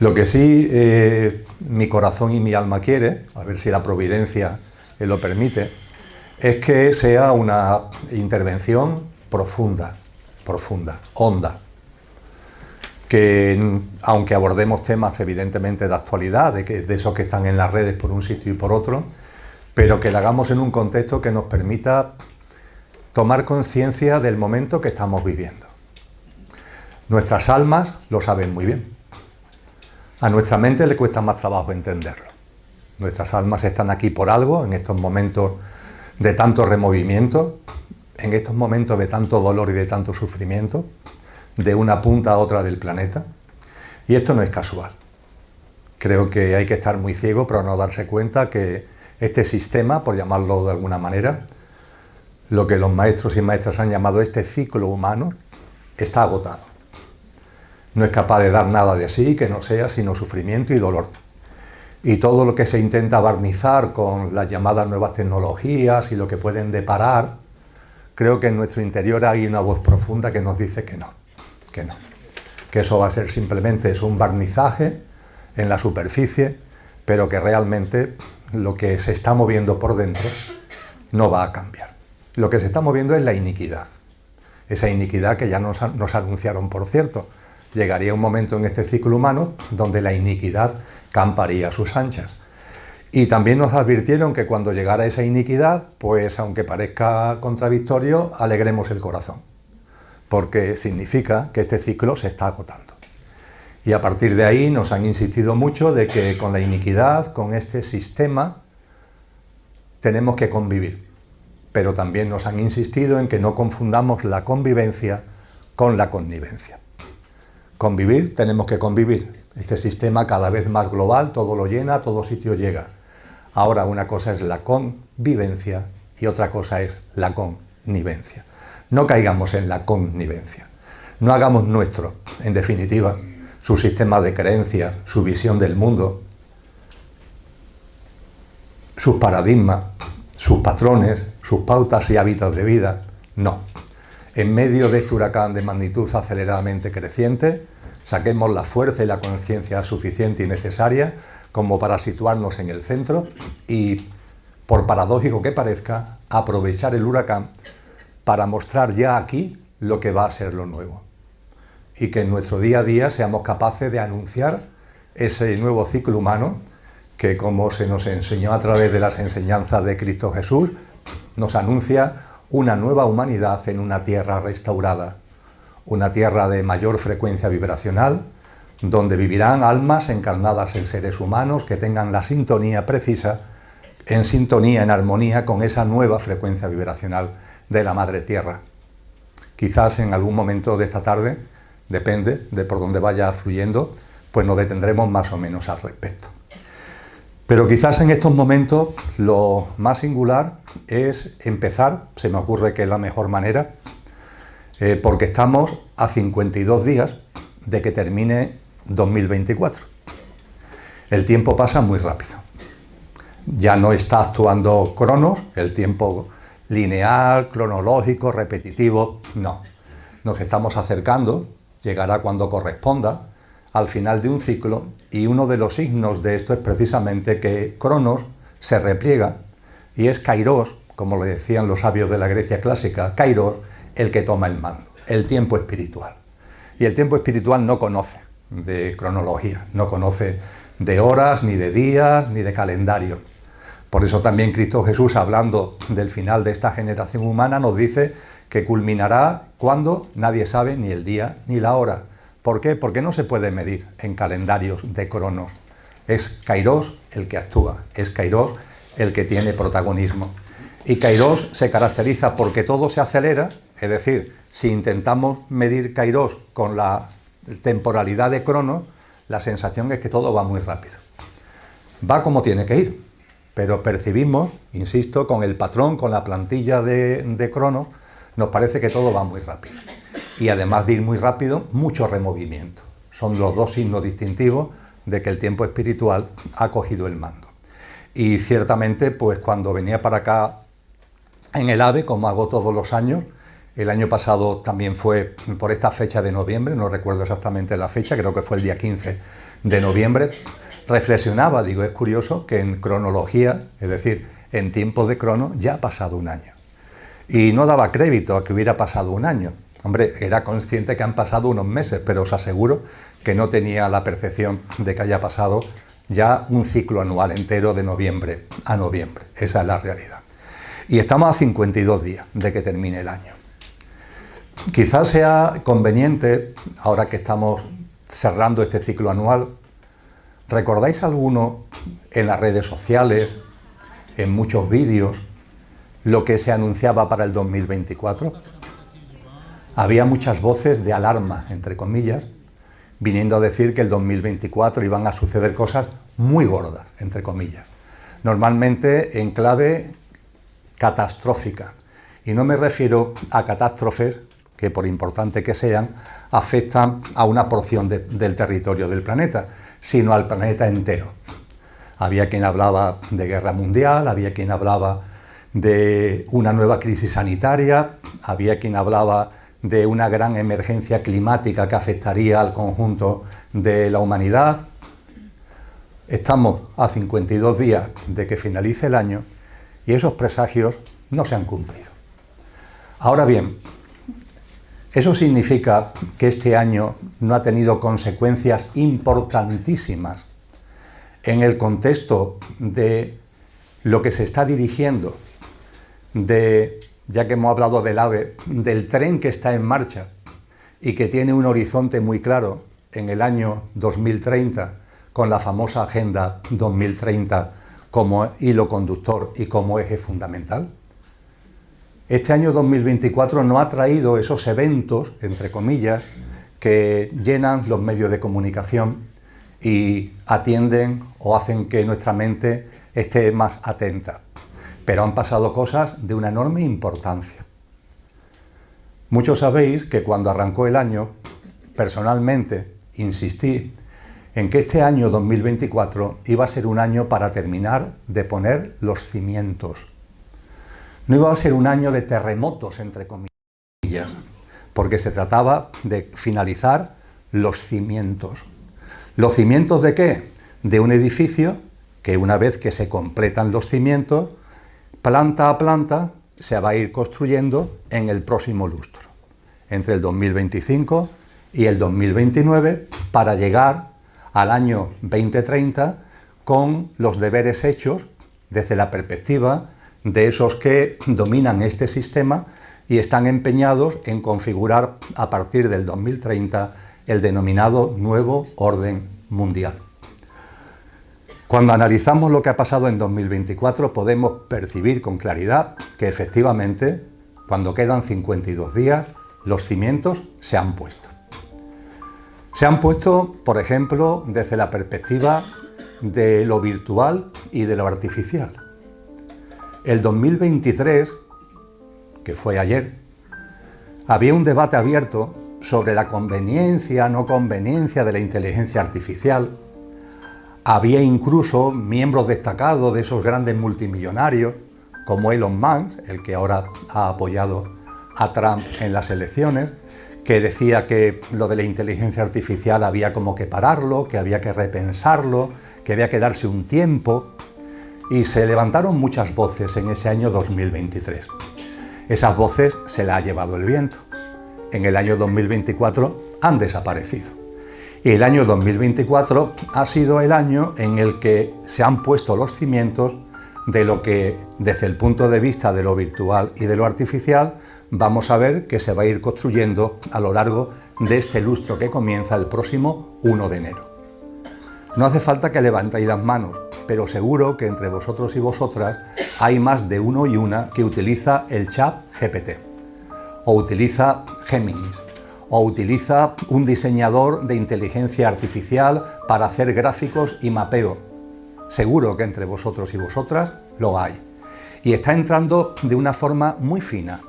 Lo que sí mi corazón y mi alma quiere, a ver si la providencia lo permite, es que sea una intervención profunda, honda, que aunque abordemos temas evidentemente de actualidad, de esos que están en las redes por un sitio y por otro, pero que lo hagamos en un contexto que nos permita tomar conciencia del momento que estamos viviendo. Nuestras almas lo saben muy bien. A nuestra mente le cuesta más trabajo entenderlo. Nuestras almas están aquí por algo, en estos momentos de tanto removimiento, en estos momentos de tanto dolor y de tanto sufrimiento, de una punta a otra del planeta. Y esto no es casual. Creo que hay que estar muy ciego para no darse cuenta que este sistema, por llamarlo de alguna manera, lo que los maestros y maestras han llamado este ciclo humano, está agotado. No es capaz de dar nada de sí que no sea sino sufrimiento y dolor. Y todo lo que se intenta barnizar con las llamadas nuevas tecnologías y lo que pueden deparar, creo que en nuestro interior hay una voz profunda que nos dice que no, que eso va a ser simplemente un barnizaje en la superficie, pero que realmente lo que se está moviendo por dentro no va a cambiar. Lo que se está moviendo es la iniquidad, esa iniquidad que ya nos anunciaron, por cierto. Llegaría un momento en este ciclo humano donde la iniquidad camparía a sus anchas. Y también nos advirtieron que cuando llegara esa iniquidad, pues aunque parezca contradictorio, alegremos el corazón, porque significa que este ciclo se está agotando. Y a partir de ahí nos han insistido mucho de que con la iniquidad, con este sistema, tenemos que convivir. Pero también nos han insistido en que no confundamos la convivencia con la connivencia. Convivir, tenemos que convivir. Este sistema cada vez más global, todo lo llena, a todo sitio llega. Ahora una cosa es la convivencia y otra cosa es la connivencia. No caigamos en la connivencia. No hagamos nuestro, en definitiva, su sistema de creencias, su visión del mundo, sus paradigmas, sus patrones, sus pautas y hábitos de vida. No. En medio de este huracán de magnitud aceleradamente creciente, saquemos la fuerza y la conciencia suficiente y necesaria como para situarnos en el centro y, por paradójico que parezca, aprovechar el huracán para mostrar ya aquí lo que va a ser lo nuevo. Y que en nuestro día a día seamos capaces de anunciar ese nuevo ciclo humano que, como se nos enseñó a través de las enseñanzas de Cristo Jesús, nos anuncia una nueva humanidad en una tierra restaurada, una tierra de mayor frecuencia vibracional, donde vivirán almas encarnadas en seres humanos que tengan la sintonía precisa, en armonía con esa nueva frecuencia vibracional de la Madre Tierra. Quizás en algún momento de esta tarde, depende de por dónde vaya fluyendo, pues nos detendremos más o menos al respecto. Pero quizás en estos momentos lo más singular es empezar, se me ocurre que es la mejor manera, porque estamos a 52 días de que termine 2024. El tiempo pasa muy rápido. Ya no está actuando Cronos, el tiempo lineal, cronológico, repetitivo, no. Nos estamos acercando, llegará cuando corresponda, al final de un ciclo, y uno de los signos de esto es precisamente que Cronos se repliega y es Kairos, como le decían los sabios de la Grecia clásica, Kairos, el que toma el mando, el tiempo espiritual. Y el tiempo espiritual no conoce de cronología, no conoce de horas, ni de días, ni de calendario. Por eso también Cristo Jesús, hablando del final de esta generación humana, nos dice que culminará cuando nadie sabe ni el día ni la hora. ¿Por qué? Porque no se puede medir en calendarios de cronos. Es Kairos el que actúa, es Kairos el que tiene protagonismo. Y Kairos se caracteriza porque todo se acelera, es decir, si intentamos medir Kairos con la temporalidad de Cronos, la sensación es que todo va muy rápido. Va como tiene que ir, pero percibimos, insisto, con el patrón, con la plantilla de Cronos, nos parece que todo va muy rápido. Y además de ir muy rápido, mucho removimiento. Son los dos signos distintivos de que el tiempo espiritual ha cogido el mando. Y ciertamente, pues cuando venía para acá en el AVE, como hago todos los años, el año pasado también fue por esta fecha de noviembre, no recuerdo exactamente la fecha, creo que fue el día 15 de noviembre, reflexionaba, digo, es curioso que en cronología, es decir, en tiempo de crono, ya ha pasado un año. Y no daba crédito a que hubiera pasado un año. Hombre, era consciente que han pasado unos meses, pero os aseguro que no tenía la percepción de que haya pasado ya un ciclo anual entero de noviembre a noviembre. Esa es la realidad. Y estamos a 52 días de que termine el año. Quizás sea conveniente, ahora que estamos cerrando este ciclo anual, ¿recordáis alguno en las redes sociales, en muchos vídeos, lo que se anunciaba para el 2024? Había muchas voces de alarma, entre comillas, viniendo a decir que el 2024 iban a suceder cosas muy gordas, entre comillas. Normalmente en clave catastrófica. Y no me refiero a catástrofes que, por importante que sean, afectan a una porción del territorio del planeta, sino al planeta entero. Había quien hablaba de guerra mundial, había quien hablaba de una nueva crisis sanitaria, había quien hablaba de una gran emergencia climática que afectaría al conjunto de la humanidad. Estamos a 52 días de que finalice el año y esos presagios no se han cumplido. Ahora bien, eso significa que este año no ha tenido consecuencias importantísimas en el contexto de lo que se está dirigiendo, ya que hemos hablado del AVE, del tren que está en marcha y que tiene un horizonte muy claro en el año 2030, con la famosa Agenda 2030 como hilo conductor y como eje fundamental. Este año 2024 no ha traído esos eventos, entre comillas, que llenan los medios de comunicación y atienden o hacen que nuestra mente esté más atenta. Pero han pasado cosas de una enorme importancia. Muchos sabéis que cuando arrancó el año, personalmente insistí en que este año 2024 iba a ser un año para terminar de poner los cimientos. No iba a ser un año de terremotos, entre comillas, porque se trataba de finalizar los cimientos. ¿Los cimientos de qué? De un edificio que, una vez que se completan los cimientos, planta a planta se va a ir construyendo en el próximo lustro, entre el 2025 y el 2029, para llegar al año 2030 con los deberes hechos desde la perspectiva de esos que dominan este sistema y están empeñados en configurar a partir del 2030 el denominado nuevo orden mundial. Cuando analizamos lo que ha pasado en 2024 podemos percibir con claridad que efectivamente, cuando quedan 52 días, los cimientos se han puesto. Se han puesto, por ejemplo, desde la perspectiva de lo virtual y de lo artificial. El 2023, que fue ayer, había un debate abierto sobre la conveniencia, no conveniencia de la inteligencia artificial. Había incluso miembros destacados de esos grandes multimillonarios, como Elon Musk, el que ahora ha apoyado a Trump en las elecciones, que decía que lo de la inteligencia artificial había como que pararlo, que había que repensarlo, que había que darse un tiempo. Y se levantaron muchas voces en ese año 2023. Esas voces se las ha llevado el viento. En el año 2024 han desaparecido. Y el año 2024 ha sido el año en el que se han puesto los cimientos de lo que, desde el punto de vista de lo virtual y de lo artificial, vamos a ver que se va a ir construyendo a lo largo de este lustro que comienza el próximo 1 de enero. No hace falta que levantéis las manos, pero seguro que entre vosotros y vosotras hay más de uno y una que utiliza el chat GPT, o utiliza Géminis, o utiliza un diseñador de inteligencia artificial para hacer gráficos y mapeo. Seguro que entre vosotros y vosotras lo hay. Y está entrando de una forma muy fina,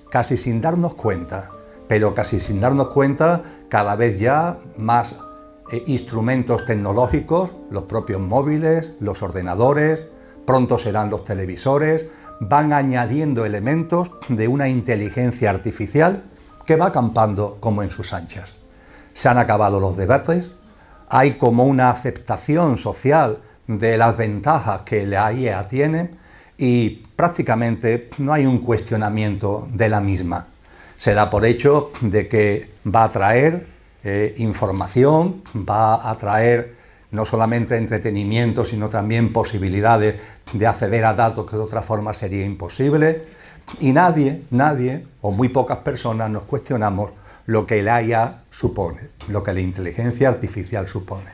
casi sin darnos cuenta, pero casi sin darnos cuenta cada vez ya más instrumentos tecnológicos, los propios móviles, los ordenadores, pronto serán los televisores, van añadiendo elementos de una inteligencia artificial que va acampando como en sus anchas. Se han acabado los debates, hay como una aceptación social de las ventajas que la IA tiene y prácticamente no hay un cuestionamiento de la misma. Se da por hecho de que va a traer información, va a traer no solamente entretenimiento, sino también posibilidades de acceder a datos que de otra forma sería imposible. Y nadie, o muy pocas personas nos cuestionamos lo que la IA supone, lo que la inteligencia artificial supone.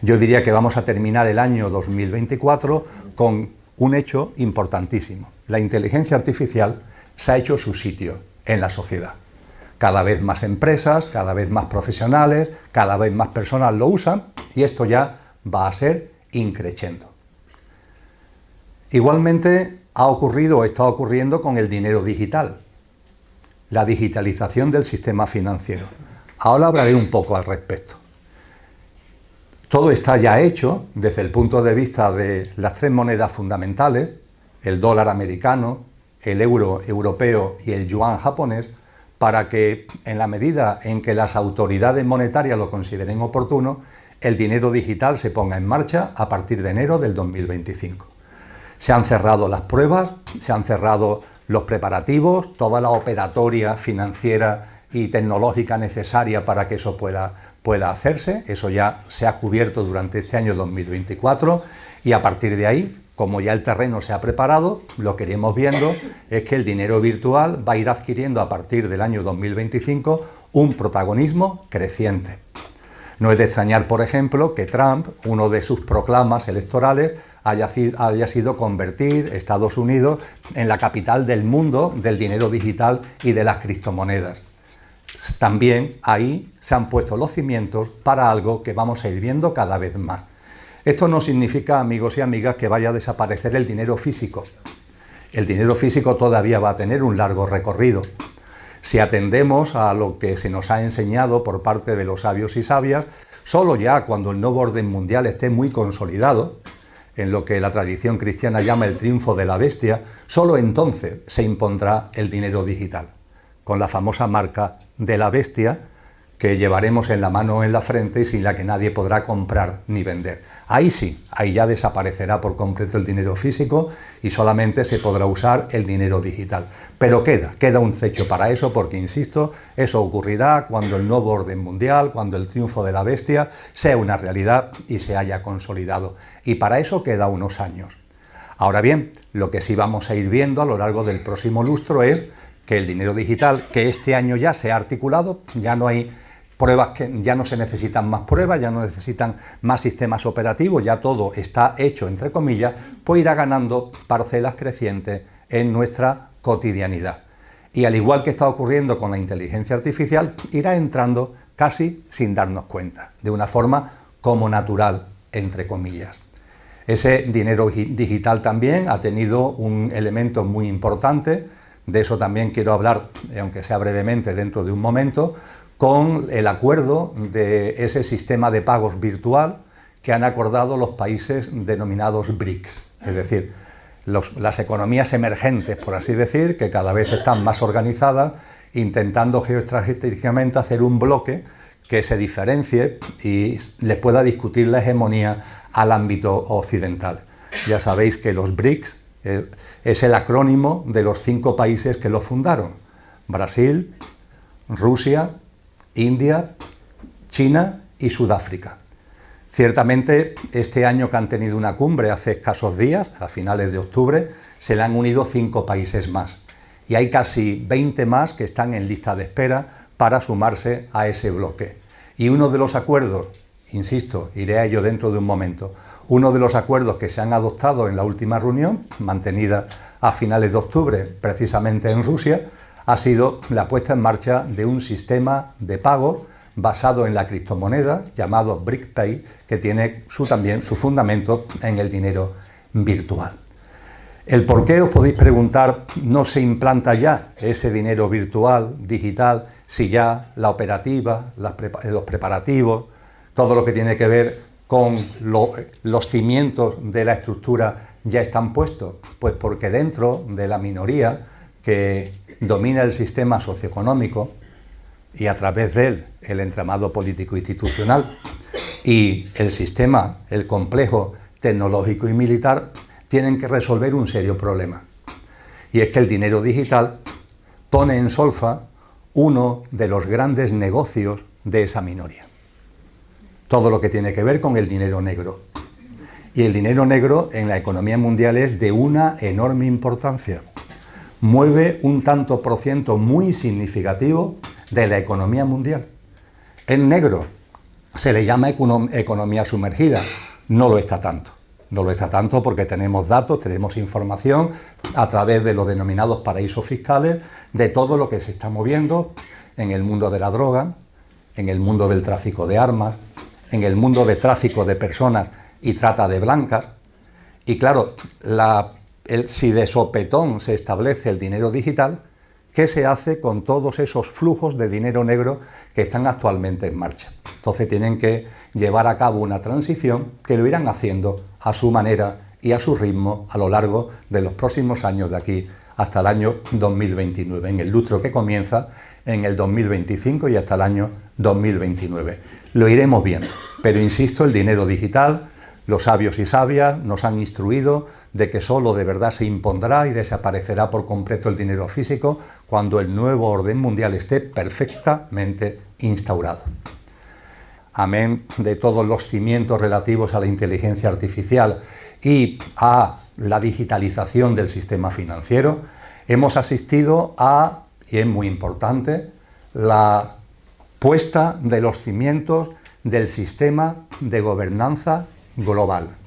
Yo diría que vamos a terminar el año 2024 con un hecho importantísimo. La inteligencia artificial se ha hecho su sitio en la sociedad. Cada vez más empresas, cada vez más profesionales, cada vez más personas lo usan y esto ya va a ser increciendo. Igualmente ha ocurrido o está ocurriendo con el dinero digital, la digitalización del sistema financiero. Ahora hablaré un poco al respecto. Todo está ya hecho desde el punto de vista de las tres monedas fundamentales, el dólar americano, el euro europeo y el yuan japonés, para que en la medida en que las autoridades monetarias lo consideren oportuno, el dinero digital se ponga en marcha a partir de enero del 2025. Se han cerrado las pruebas, se han cerrado los preparativos, toda la operatoria financiera y tecnológica necesaria para que eso pueda hacerse. Eso ya se ha cubierto durante este año 2024 y a partir de ahí, como ya el terreno se ha preparado, lo que iremos viendo es que el dinero virtual va a ir adquiriendo a partir del año 2025 un protagonismo creciente. No es de extrañar, por ejemplo, que Trump, uno de sus proclamas electorales, haya sido convertir Estados Unidos en la capital del mundo del dinero digital y de las criptomonedas. También ahí se han puesto los cimientos para algo que vamos a ir viendo cada vez más. Esto no significa, amigos y amigas, que vaya a desaparecer el dinero físico. El dinero físico todavía va a tener un largo recorrido. Si atendemos a lo que se nos ha enseñado por parte de los sabios y sabias, solo ya cuando el nuevo orden mundial esté muy consolidado, en lo que la tradición cristiana llama el triunfo de la bestia, solo entonces se impondrá el dinero digital, con la famosa marca de la bestia que llevaremos en la mano o en la frente y sin la que nadie podrá comprar ni vender. Ahí sí, ahí ya desaparecerá por completo el dinero físico y solamente se podrá usar el dinero digital. Pero queda un trecho para eso porque, insisto, eso ocurrirá cuando el nuevo orden mundial, cuando el triunfo de la bestia sea una realidad y se haya consolidado. Y para eso queda unos años. Ahora bien, lo que sí vamos a ir viendo a lo largo del próximo lustro es que el dinero digital, que este año ya se ha articulado, ya no hay pruebas, que ya no se necesitan más pruebas, ya no necesitan más sistemas operativos, ya todo está hecho, entre comillas, pues irá ganando parcelas crecientes en nuestra cotidianidad. Y al igual que está ocurriendo con la inteligencia artificial, irá entrando casi sin darnos cuenta, de una forma como natural, entre comillas. Ese dinero digital también ha tenido un elemento muy importante, de eso también quiero hablar, aunque sea brevemente dentro de un momento, con el acuerdo de ese sistema de pagos virtual que han acordado los países denominados BRICS, es decir, las economías emergentes, por así decir, que cada vez están más organizadas, intentando geoestratégicamente hacer un bloque que se diferencie y les pueda discutir la hegemonía al ámbito occidental. Ya sabéis que los BRICS es el acrónimo de los 5 países que lo fundaron: Brasil, Rusia, India, China y Sudáfrica. Ciertamente, este año que han tenido una cumbre hace escasos días, a finales de octubre, se le han unido 5 países más. Y hay casi 20 más que están en lista de espera para sumarse a ese bloque. Y uno de los acuerdos, insisto, iré a ello dentro de un momento, uno de los acuerdos que se han adoptado en la última reunión, mantenida a finales de octubre, precisamente en Rusia, ha sido la puesta en marcha de un sistema de pago basado en la criptomoneda llamado BrickPay, que tiene también su fundamento en el dinero virtual. El por qué, os podéis preguntar, no se implanta ya ese dinero virtual, digital, si ya la operativa, los preparativos, todo lo que tiene que ver con los cimientos de la estructura ya están puestos. Pues porque dentro de la minoría que domina el sistema socioeconómico y a través de él el entramado político institucional, y el sistema, el complejo tecnológico y militar tienen que resolver un serio problema. Y es que el dinero digital pone en solfa uno de los grandes negocios de esa minoría. Todo lo que tiene que ver con el dinero negro. Y el dinero negro en la economía mundial es de una enorme importancia. Mueve un tanto por ciento muy significativo de la economía mundial. En negro se le llama economía sumergida, no lo está tanto. No lo está tanto porque tenemos datos, tenemos información a través de los denominados paraísos fiscales de todo lo que se está moviendo en el mundo de la droga, en el mundo del tráfico de armas, en el mundo de tráfico de personas y trata de blancas. Y claro, si de sopetón se establece el dinero digital, ¿qué se hace con todos esos flujos de dinero negro que están actualmente en marcha? Entonces tienen que llevar a cabo una transición que lo irán haciendo a su manera y a su ritmo a lo largo de los próximos años de aquí hasta el año 2029, en el lustro que comienza en el 2025 y hasta el año 2029. Lo iremos viendo, pero insisto, el dinero digital, los sabios y sabias nos han instruido de que solo de verdad se impondrá y desaparecerá por completo el dinero físico cuando el nuevo orden mundial esté perfectamente instaurado. Amén de todos los cimientos relativos a la inteligencia artificial y a la digitalización del sistema financiero, hemos asistido a, y es muy importante, la puesta de los cimientos del sistema de gobernanza global.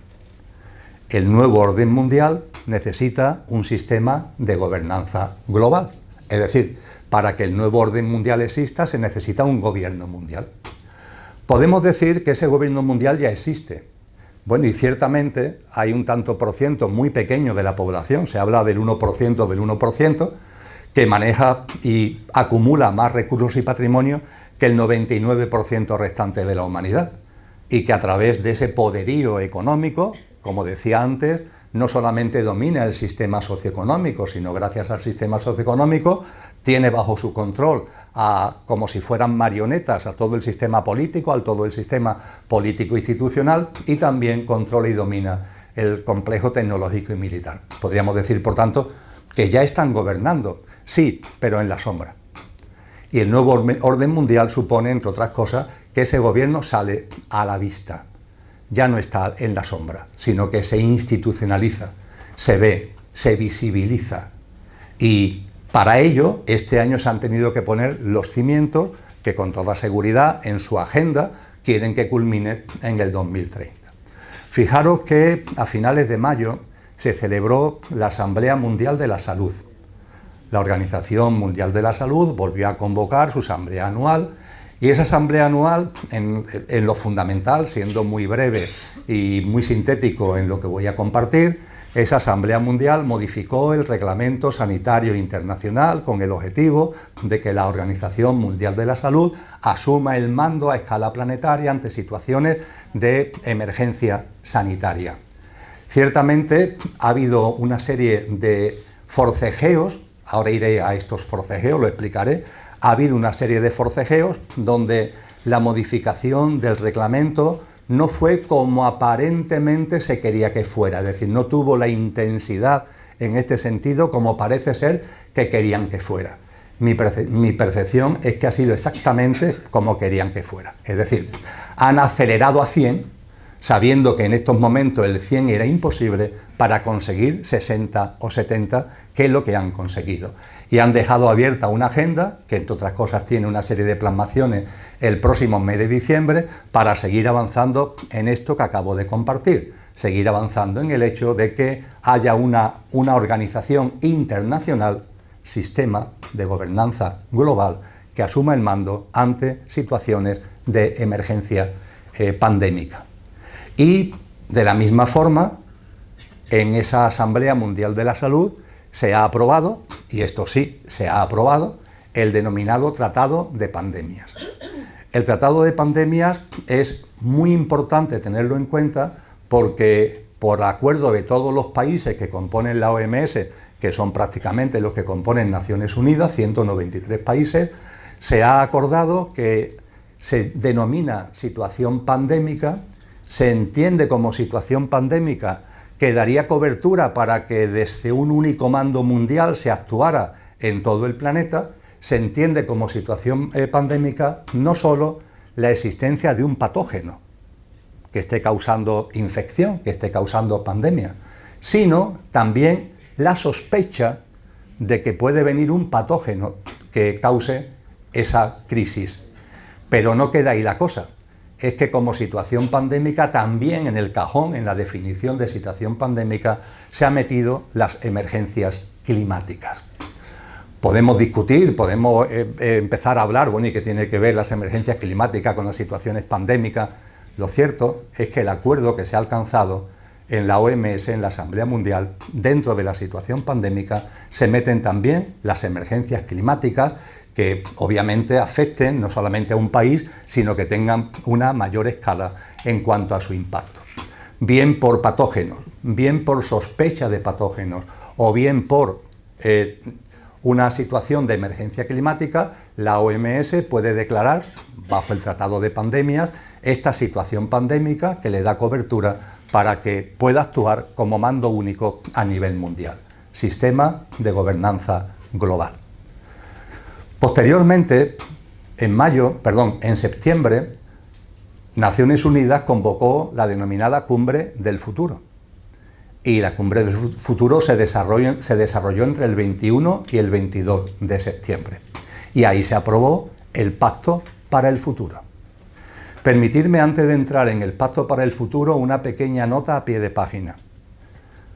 El nuevo orden mundial necesita un sistema de gobernanza global. Es decir, para que el nuevo orden mundial exista se necesita un gobierno mundial. Podemos decir que ese gobierno mundial ya existe. Bueno, y ciertamente hay un tanto por ciento muy pequeño de la población, se habla del 1%, que maneja y acumula más recursos y patrimonio que el 99% restante de la humanidad. Y que a través de ese poderío económico, como decía antes, no solamente domina el sistema socioeconómico, sino gracias al sistema socioeconómico tiene bajo su control como si fueran marionetas a todo el sistema político, a todo el sistema político institucional y también controla y domina el complejo tecnológico y militar. Podríamos decir, por tanto, que ya están gobernando, sí, pero en la sombra. Y el nuevo orden mundial supone, entre otras cosas, que ese gobierno sale a la vista. Ya no está en la sombra, sino que se institucionaliza, se ve, se visibiliza. Y para ello, este año se han tenido que poner los cimientos que con toda seguridad en su agenda quieren que culmine en el 2030. Fijaros que a finales de mayo se celebró la Asamblea Mundial de la Salud. La Organización Mundial de la Salud volvió a convocar su asamblea anual y esa asamblea anual, en lo fundamental, siendo muy breve y muy sintético en lo que voy a compartir, esa asamblea mundial modificó el Reglamento Sanitario Internacional con el objetivo de que la Organización Mundial de la Salud asuma el mando a escala planetaria ante situaciones de emergencia sanitaria. Ciertamente ha habido una serie de forcejeos, ahora iré a estos forcejeos, lo explicaré. Ha habido una serie de forcejeos donde la modificación del reglamento no fue como aparentemente se quería que fuera, es decir, no tuvo la intensidad en este sentido como parece ser que querían que fuera. Mi percepción es que ha sido exactamente como querían que fuera, es decir, han acelerado a 100, sabiendo que en estos momentos el 100 era imposible, para conseguir 60 o 70, que es lo que han conseguido. Y han dejado abierta una agenda, que entre otras cosas tiene una serie de plasmaciones el próximo mes de diciembre, para seguir avanzando en esto que acabo de compartir, seguir avanzando en el hecho de que haya una organización internacional, sistema de gobernanza global, que asuma el mando ante situaciones de emergencia pandémica. Y de la misma forma, en esa Asamblea Mundial de la Salud se ha aprobado, y esto sí, se ha aprobado, el denominado Tratado de Pandemias. El Tratado de Pandemias es muy importante tenerlo en cuenta porque, por acuerdo de todos los países que componen la OMS, que son prácticamente los que componen Naciones Unidas, 193 países, se ha acordado que se denomina situación pandémica, se entiende como situación pandémica que daría cobertura para que desde un único mando mundial se actuara en todo el planeta. Se entiende como situación pandémica no solo la existencia de un patógeno que esté causando infección, que esté causando pandemia, sino también la sospecha de que puede venir un patógeno que cause esa crisis. Pero no queda ahí la cosa. Es que como situación pandémica también en el cajón, en la definición de situación pandémica, se han metido las emergencias climáticas. Podemos discutir, podemos empezar a hablar, bueno, ¿y qué tiene que ver las emergencias climáticas con las situaciones pandémicas? Lo cierto es que el acuerdo que se ha alcanzado en la OMS, en la Asamblea Mundial, dentro de la situación pandémica, se meten también las emergencias climáticas que obviamente afecten no solamente a un país, sino que tengan una mayor escala en cuanto a su impacto. Bien por patógenos, bien por sospecha de patógenos, o bien por una situación de emergencia climática, la OMS puede declarar, bajo el Tratado de Pandemias, esta situación pandémica que le da cobertura para que pueda actuar como mando único a nivel mundial. Sistema de gobernanza global. Posteriormente, en septiembre, Naciones Unidas convocó la denominada Cumbre del Futuro. Y la Cumbre del Futuro se desarrolló entre el 21 y el 22 de septiembre. Y ahí se aprobó el Pacto para el Futuro. Permitirme, antes de entrar en el Pacto para el Futuro, una pequeña nota a pie de página.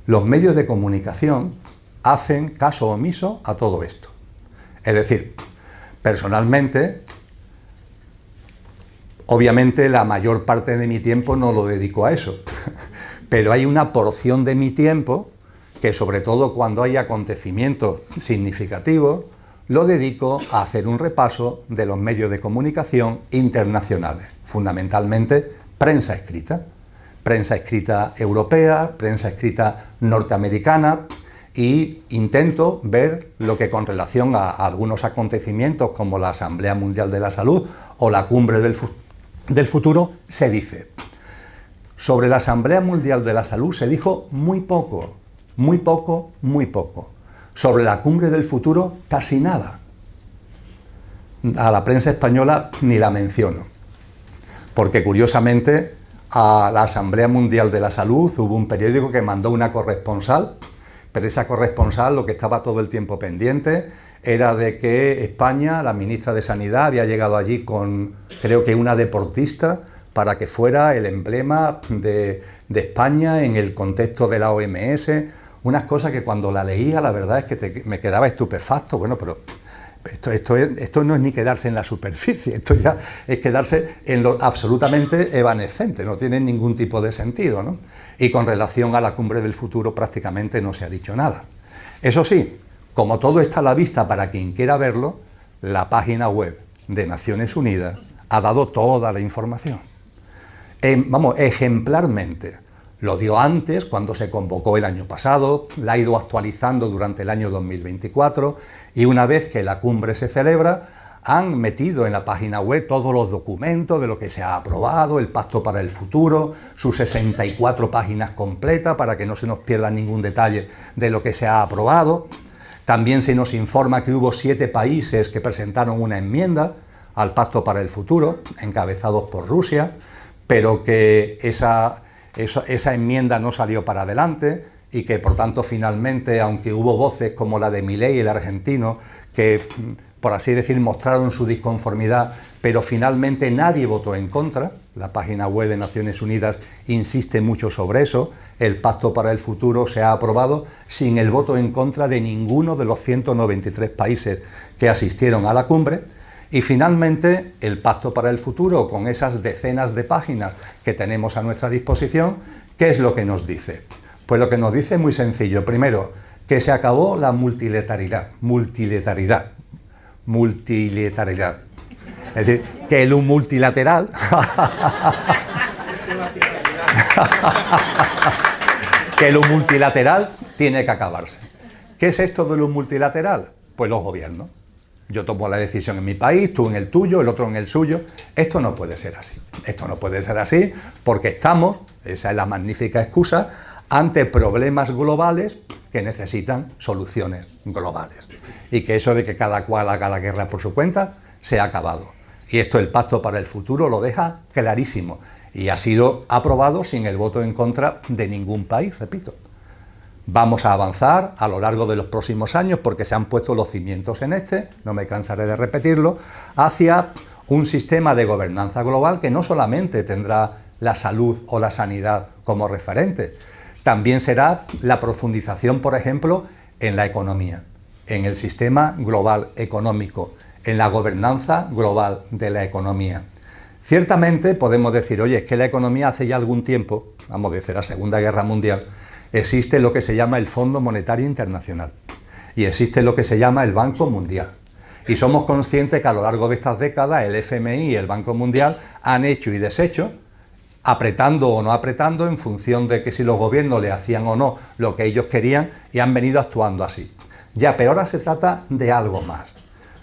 Los medios de comunicación hacen caso omiso a todo esto. Es decir, personalmente, obviamente la mayor parte de mi tiempo no lo dedico a eso, pero hay una porción de mi tiempo que, sobre todo cuando hay acontecimientos significativos, lo dedico a hacer un repaso de los medios de comunicación internacionales, fundamentalmente prensa escrita europea, prensa escrita norteamericana, y intento ver lo que con relación a algunos acontecimientos como la Asamblea Mundial de la Salud o la Cumbre del Futuro se dice. Sobre la Asamblea Mundial de la Salud se dijo muy poco. Sobre la Cumbre del Futuro casi nada. A la prensa española ni la menciono, porque curiosamente a la Asamblea Mundial de la Salud hubo un periódico que mandó una corresponsal, pero esa corresponsal lo que estaba todo el tiempo pendiente era de que España, la ministra de Sanidad, había llegado allí con, creo que una deportista, para que fuera el emblema de España en el contexto de la OMS, unas cosas que cuando la leía la verdad es que me quedaba estupefacto. Bueno, pero esto no es ni quedarse en la superficie, esto ya es quedarse en lo absolutamente evanescente, no tiene ningún tipo de sentido, ¿no? Y con relación a la Cumbre del Futuro prácticamente no se ha dicho nada. Eso sí, como todo está a la vista para quien quiera verlo, la página web de Naciones Unidas ha dado toda la información. Ejemplarmente. Lo dio antes, cuando se convocó el año pasado, la ha ido actualizando durante el año 2024, y una vez que la cumbre se celebra, han metido en la página web todos los documentos de lo que se ha aprobado, el Pacto para el Futuro, sus 64 páginas completas para que no se nos pierda ningún detalle de lo que se ha aprobado. También se nos informa que hubo 7 países que presentaron una enmienda al Pacto para el Futuro, encabezados por Rusia, pero que esa enmienda no salió para adelante y que, por tanto, finalmente, aunque hubo voces como la de Milei, el argentino, que, por así decir, mostraron su disconformidad, pero finalmente nadie votó en contra. La página web de Naciones Unidas insiste mucho sobre eso. El Pacto para el Futuro se ha aprobado sin el voto en contra de ninguno de los 193 países que asistieron a la cumbre. Y finalmente, el Pacto para el Futuro, con esas decenas de páginas que tenemos a nuestra disposición, ¿qué es lo que nos dice? Pues lo que nos dice es muy sencillo. Primero, que se acabó la multilateralidad. Es decir, que lo multilateral... que lo multilateral tiene que acabarse. ¿Qué es esto de lo multilateral? Pues los gobiernos. Yo tomo la decisión en mi país, tú en el tuyo, el otro en el suyo. Esto no puede ser así. Esto no puede ser así porque estamos, esa es la magnífica excusa, ante problemas globales que necesitan soluciones globales. Y que eso de que cada cual haga la guerra por su cuenta se ha acabado. Y esto el Pacto para el Futuro lo deja clarísimo. Y ha sido aprobado sin el voto en contra de ningún país, repito. Vamos a avanzar a lo largo de los próximos años, porque se han puesto los cimientos en no me cansaré de repetirlo, hacia un sistema de gobernanza global que no solamente tendrá la salud o la sanidad como referente, también será la profundización, por ejemplo, en la economía, en el sistema global económico, en la gobernanza global de la economía. Ciertamente podemos decir, oye, es que la economía hace ya algún tiempo, vamos, desde la Segunda Guerra Mundial, existe lo que se llama el Fondo Monetario Internacional y existe lo que se llama el Banco Mundial. Y somos conscientes que a lo largo de estas décadas el FMI y el Banco Mundial han hecho y deshecho, apretando o no apretando en función de que si los gobiernos le hacían o no lo que ellos querían, y han venido actuando así. Ya, pero ahora se trata de algo más.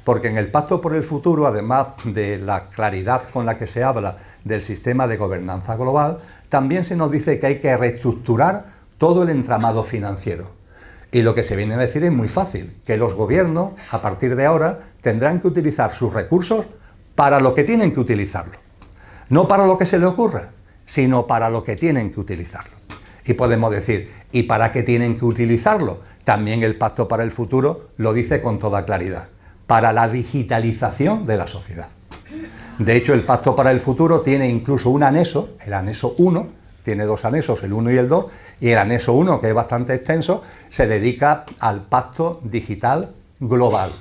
Porque en el Pacto por el Futuro, además de la claridad con la que se habla del sistema de gobernanza global, también se nos dice que hay que reestructurar todo el entramado financiero. Y lo que se viene a decir es muy fácil, que los gobiernos, a partir de ahora, tendrán que utilizar sus recursos para lo que tienen que utilizarlo. No para lo que se le ocurra, sino para lo que tienen que utilizarlo. Y podemos decir, ¿y para qué tienen que utilizarlo? También el Pacto para el Futuro lo dice con toda claridad. Para la digitalización de la sociedad. De hecho, el Pacto para el Futuro tiene incluso un anexo, el anexo 1, tiene dos anexos, el 1 y el 2, y el anexo 1, que es bastante extenso, se dedica al Pacto Digital Global,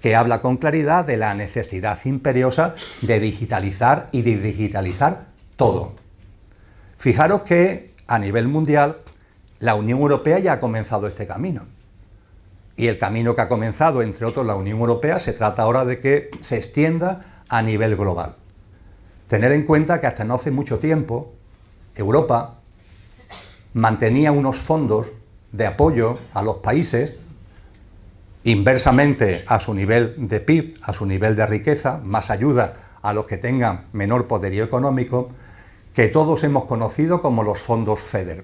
que habla con claridad de la necesidad imperiosa de digitalizar y de digitalizar todo. Fijaros que a nivel mundial la Unión Europea ya ha comenzado este camino. Y el camino que ha comenzado, entre otros, la Unión Europea, se trata ahora de que se extienda a nivel global. Tener en cuenta que hasta no hace mucho tiempo Europa mantenía unos fondos de apoyo a los países inversamente a su nivel de PIB, a su nivel de riqueza, más ayuda a los que tengan menor poderío económico, que todos hemos conocido como los fondos FEDER,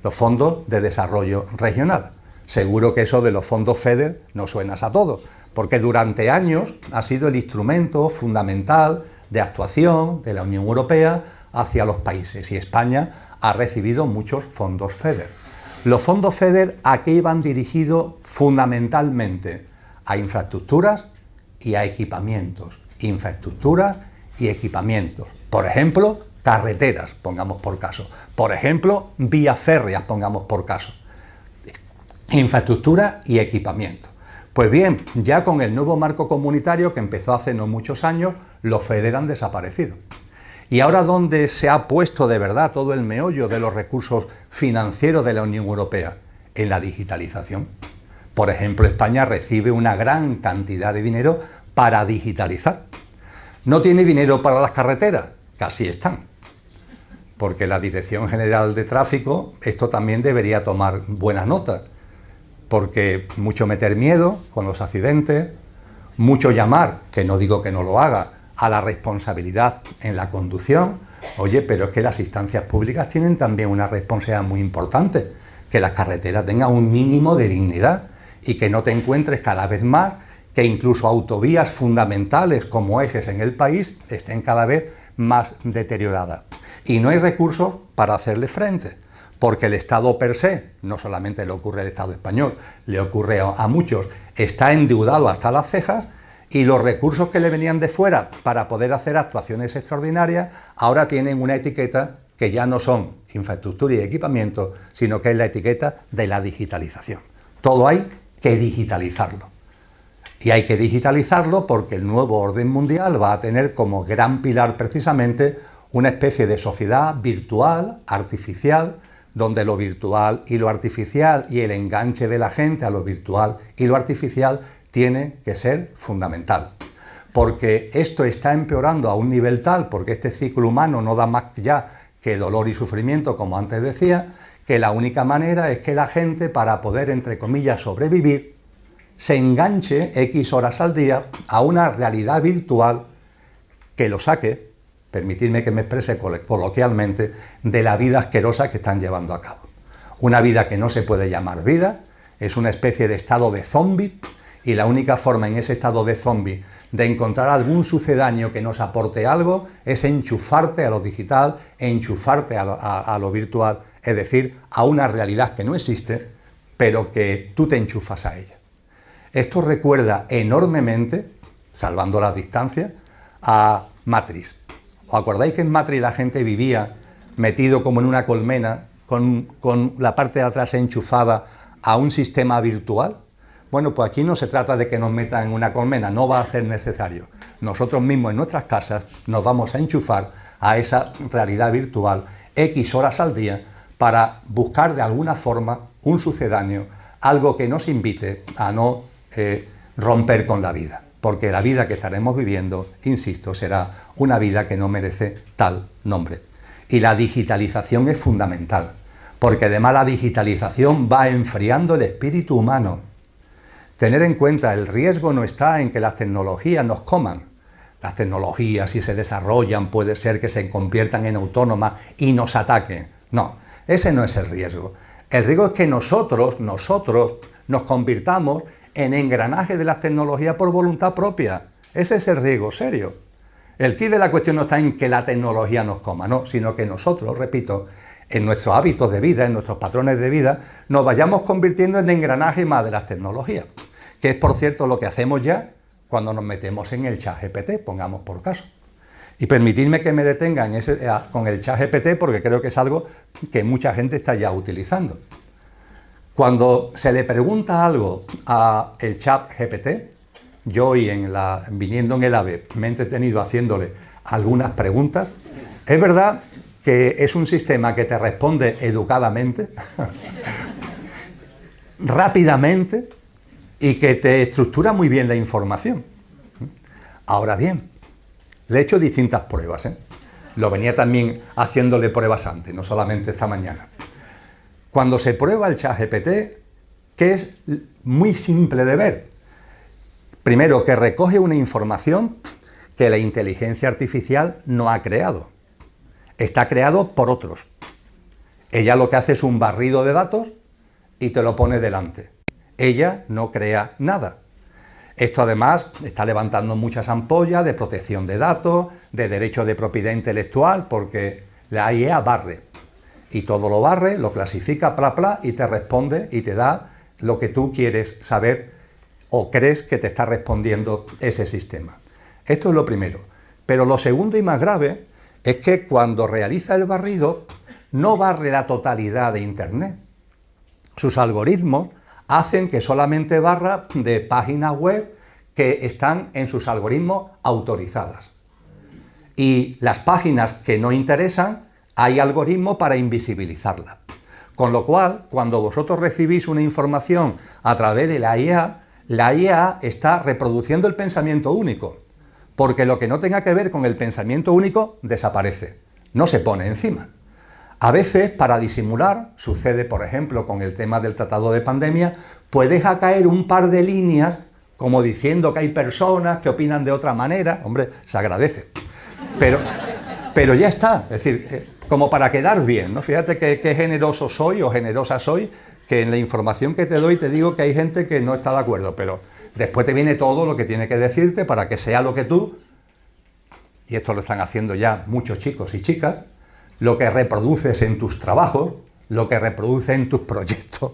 los fondos de desarrollo regional. Seguro que eso de los fondos FEDER no suena a todos, porque durante años ha sido el instrumento fundamental de actuación de la Unión Europea hacia los países, y España ha recibido muchos fondos FEDER. Los fondos FEDER, ¿a qué iban dirigidos? Fundamentalmente a infraestructuras y a equipamientos. Infraestructuras y equipamientos. Por ejemplo, carreteras, pongamos por caso. Por ejemplo, vías férreas, pongamos por caso. Infraestructura y equipamiento. Pues bien, ya con el nuevo marco comunitario que empezó hace no muchos años, los FEDER han desaparecido. Y ahora, ¿dónde se ha puesto de verdad todo el meollo de los recursos financieros de la Unión Europea? En la digitalización. Por ejemplo, España recibe una gran cantidad de dinero para digitalizar. ¿No tiene dinero para las carreteras? Casi están. Porque la Dirección General de Tráfico, esto también debería tomar buenas notas. Porque mucho meter miedo con los accidentes, mucho llamar, que no digo que no lo haga, a la responsabilidad en la conducción. Oye, pero es que las instancias públicas tienen también una responsabilidad muy importante, que las carreteras tengan un mínimo de dignidad y que no te encuentres cada vez más que incluso autovías fundamentales como ejes en el país estén cada vez más deterioradas. Y no hay recursos para hacerle frente, porque el Estado per se, no solamente le ocurre al Estado español, le ocurre a muchos, está endeudado hasta las cejas, y los recursos que le venían de fuera para poder hacer actuaciones extraordinarias ahora tienen una etiqueta que ya no son infraestructura y equipamiento, sino que es la etiqueta de la digitalización. Todo hay que digitalizarlo. Y hay que digitalizarlo porque el nuevo orden mundial va a tener como gran pilar precisamente una especie de sociedad virtual, artificial, donde lo virtual y lo artificial y el enganche de la gente a lo virtual y lo artificial tiene que ser fundamental. Porque esto está empeorando a un nivel tal, porque este ciclo humano no da más ya que dolor y sufrimiento, como antes decía, que la única manera es que la gente, para poder, entre comillas, sobrevivir, se enganche X horas al día a una realidad virtual que lo saque, permitidme que me exprese coloquialmente, de la vida asquerosa que están llevando a cabo. Una vida que no se puede llamar vida, es una especie de estado de zombie, y la única forma en ese estado de zombie de encontrar algún sucedáneo que nos aporte algo es enchufarte a lo digital, enchufarte a lo virtual, es decir, a una realidad que no existe, pero que tú te enchufas a ella. Esto recuerda enormemente, salvando las distancias, a Matrix. ¿Os acordáis que en Matrix la gente vivía metido como en una colmena, con la parte de atrás enchufada a un sistema virtual? Bueno, pues aquí no se trata de que nos metan en una colmena, no va a ser necesario. Nosotros mismos en nuestras casas nos vamos a enchufar a esa realidad virtual X horas al día para buscar de alguna forma un sucedáneo, algo que nos invite a no romper con la vida. Porque la vida que estaremos viviendo, insisto, será una vida que no merece tal nombre. Y la digitalización es fundamental, porque además la digitalización va enfriando el espíritu humano. Tener en cuenta, el riesgo no está en que las tecnologías nos coman. Las tecnologías, si se desarrollan, puede ser que se conviertan en autónomas y nos ataquen. No, ese no es el riesgo. El riesgo es que nosotros nos convirtamos en engranaje de las tecnologías por voluntad propia. Ese es el riesgo serio. El quid de la cuestión no está en que la tecnología nos coma, no, sino que nosotros, repito, en nuestros hábitos de vida, en nuestros patrones de vida, nos vayamos convirtiendo en engranaje más de las tecnologías, que es, por cierto, lo que hacemos ya cuando nos metemos en el ChatGPT, pongamos por caso. Y permitidme que me detenga con el ChatGPT, porque creo que es algo que mucha gente está ya utilizando. Cuando se le pregunta algo al ChatGPT, yo hoy viniendo en el AVE me he entretenido haciéndole algunas preguntas. Es verdad que es un sistema que te responde educadamente, rápidamente, y que te estructura muy bien la información. Ahora bien, le he hecho distintas pruebas, Lo venía también haciéndole pruebas antes, no solamente esta mañana. Cuando se prueba el ChatGPT, que es muy simple de ver. Primero, que recoge una información que la inteligencia artificial no ha creado. Está creado por otros. Ella lo que hace es un barrido de datos y te lo pone delante. Ella no crea nada. Esto además está levantando muchas ampollas de protección de datos, de derecho de propiedad intelectual, porque la IA barre. Y todo lo barre, lo clasifica, y te responde y te da lo que tú quieres saber o crees que te está respondiendo ese sistema. Esto es lo primero. Pero lo segundo y más grave es que cuando realiza el barrido no barre la totalidad de Internet. Sus algoritmos hacen que solamente barra de páginas web que están en sus algoritmos autorizadas. Y las páginas que no interesan, hay algoritmos para invisibilizarlas. Con lo cual, cuando vosotros recibís una información a través de la IA está reproduciendo el pensamiento único, porque lo que no tenga que ver con el pensamiento único desaparece, no se pone encima. A veces, para disimular, sucede, por ejemplo, con el tema del tratado de pandemia, pues deja caer un par de líneas, como diciendo que hay personas que opinan de otra manera. Hombre, se agradece. Pero ya está, es decir, como para quedar bien, ¿no? Fíjate qué generoso soy o generosa soy, que en la información que te doy te digo que hay gente que no está de acuerdo, pero después te viene todo lo que tiene que decirte para que sea lo que tú, y esto lo están haciendo ya muchos chicos y chicas, lo que reproduces en tus trabajos, lo que reproduces en tus proyectos.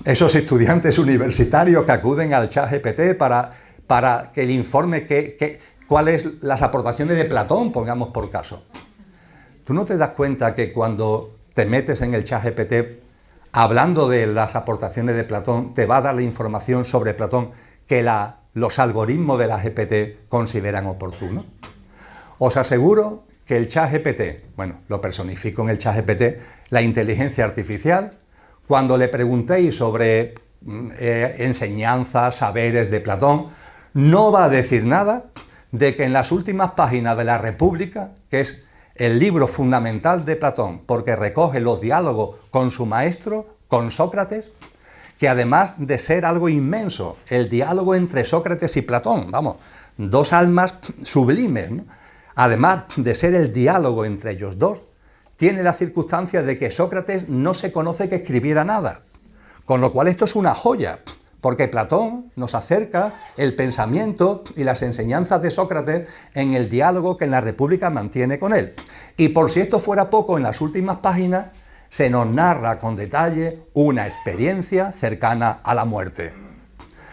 Esos estudiantes universitarios que acuden al ChatGPT para que le informe cuáles las aportaciones de Platón, pongamos por caso. ¿Tú no te das cuenta que cuando te metes en el ChatGPT hablando de las aportaciones de Platón, te va a dar la información sobre Platón que los algoritmos de la GPT consideran oportuno? Os aseguro que el ChatGPT, bueno, lo personifico en el ChatGPT, la inteligencia artificial, cuando le preguntéis sobre enseñanzas, saberes de Platón, no va a decir nada de que en las últimas páginas de la República, que es el libro fundamental de Platón, porque recoge los diálogos con su maestro, con Sócrates, que además de ser algo inmenso, el diálogo entre Sócrates y Platón, vamos, dos almas sublimes, ¿no? Además de ser el diálogo entre ellos dos, tiene la circunstancia de que Sócrates no se conoce que escribiera nada, con lo cual esto es una joya, porque Platón nos acerca el pensamiento y las enseñanzas de Sócrates en el diálogo que en la República mantiene con él. Y por si esto fuera poco, en las últimas páginas se nos narra con detalle una experiencia cercana a la muerte,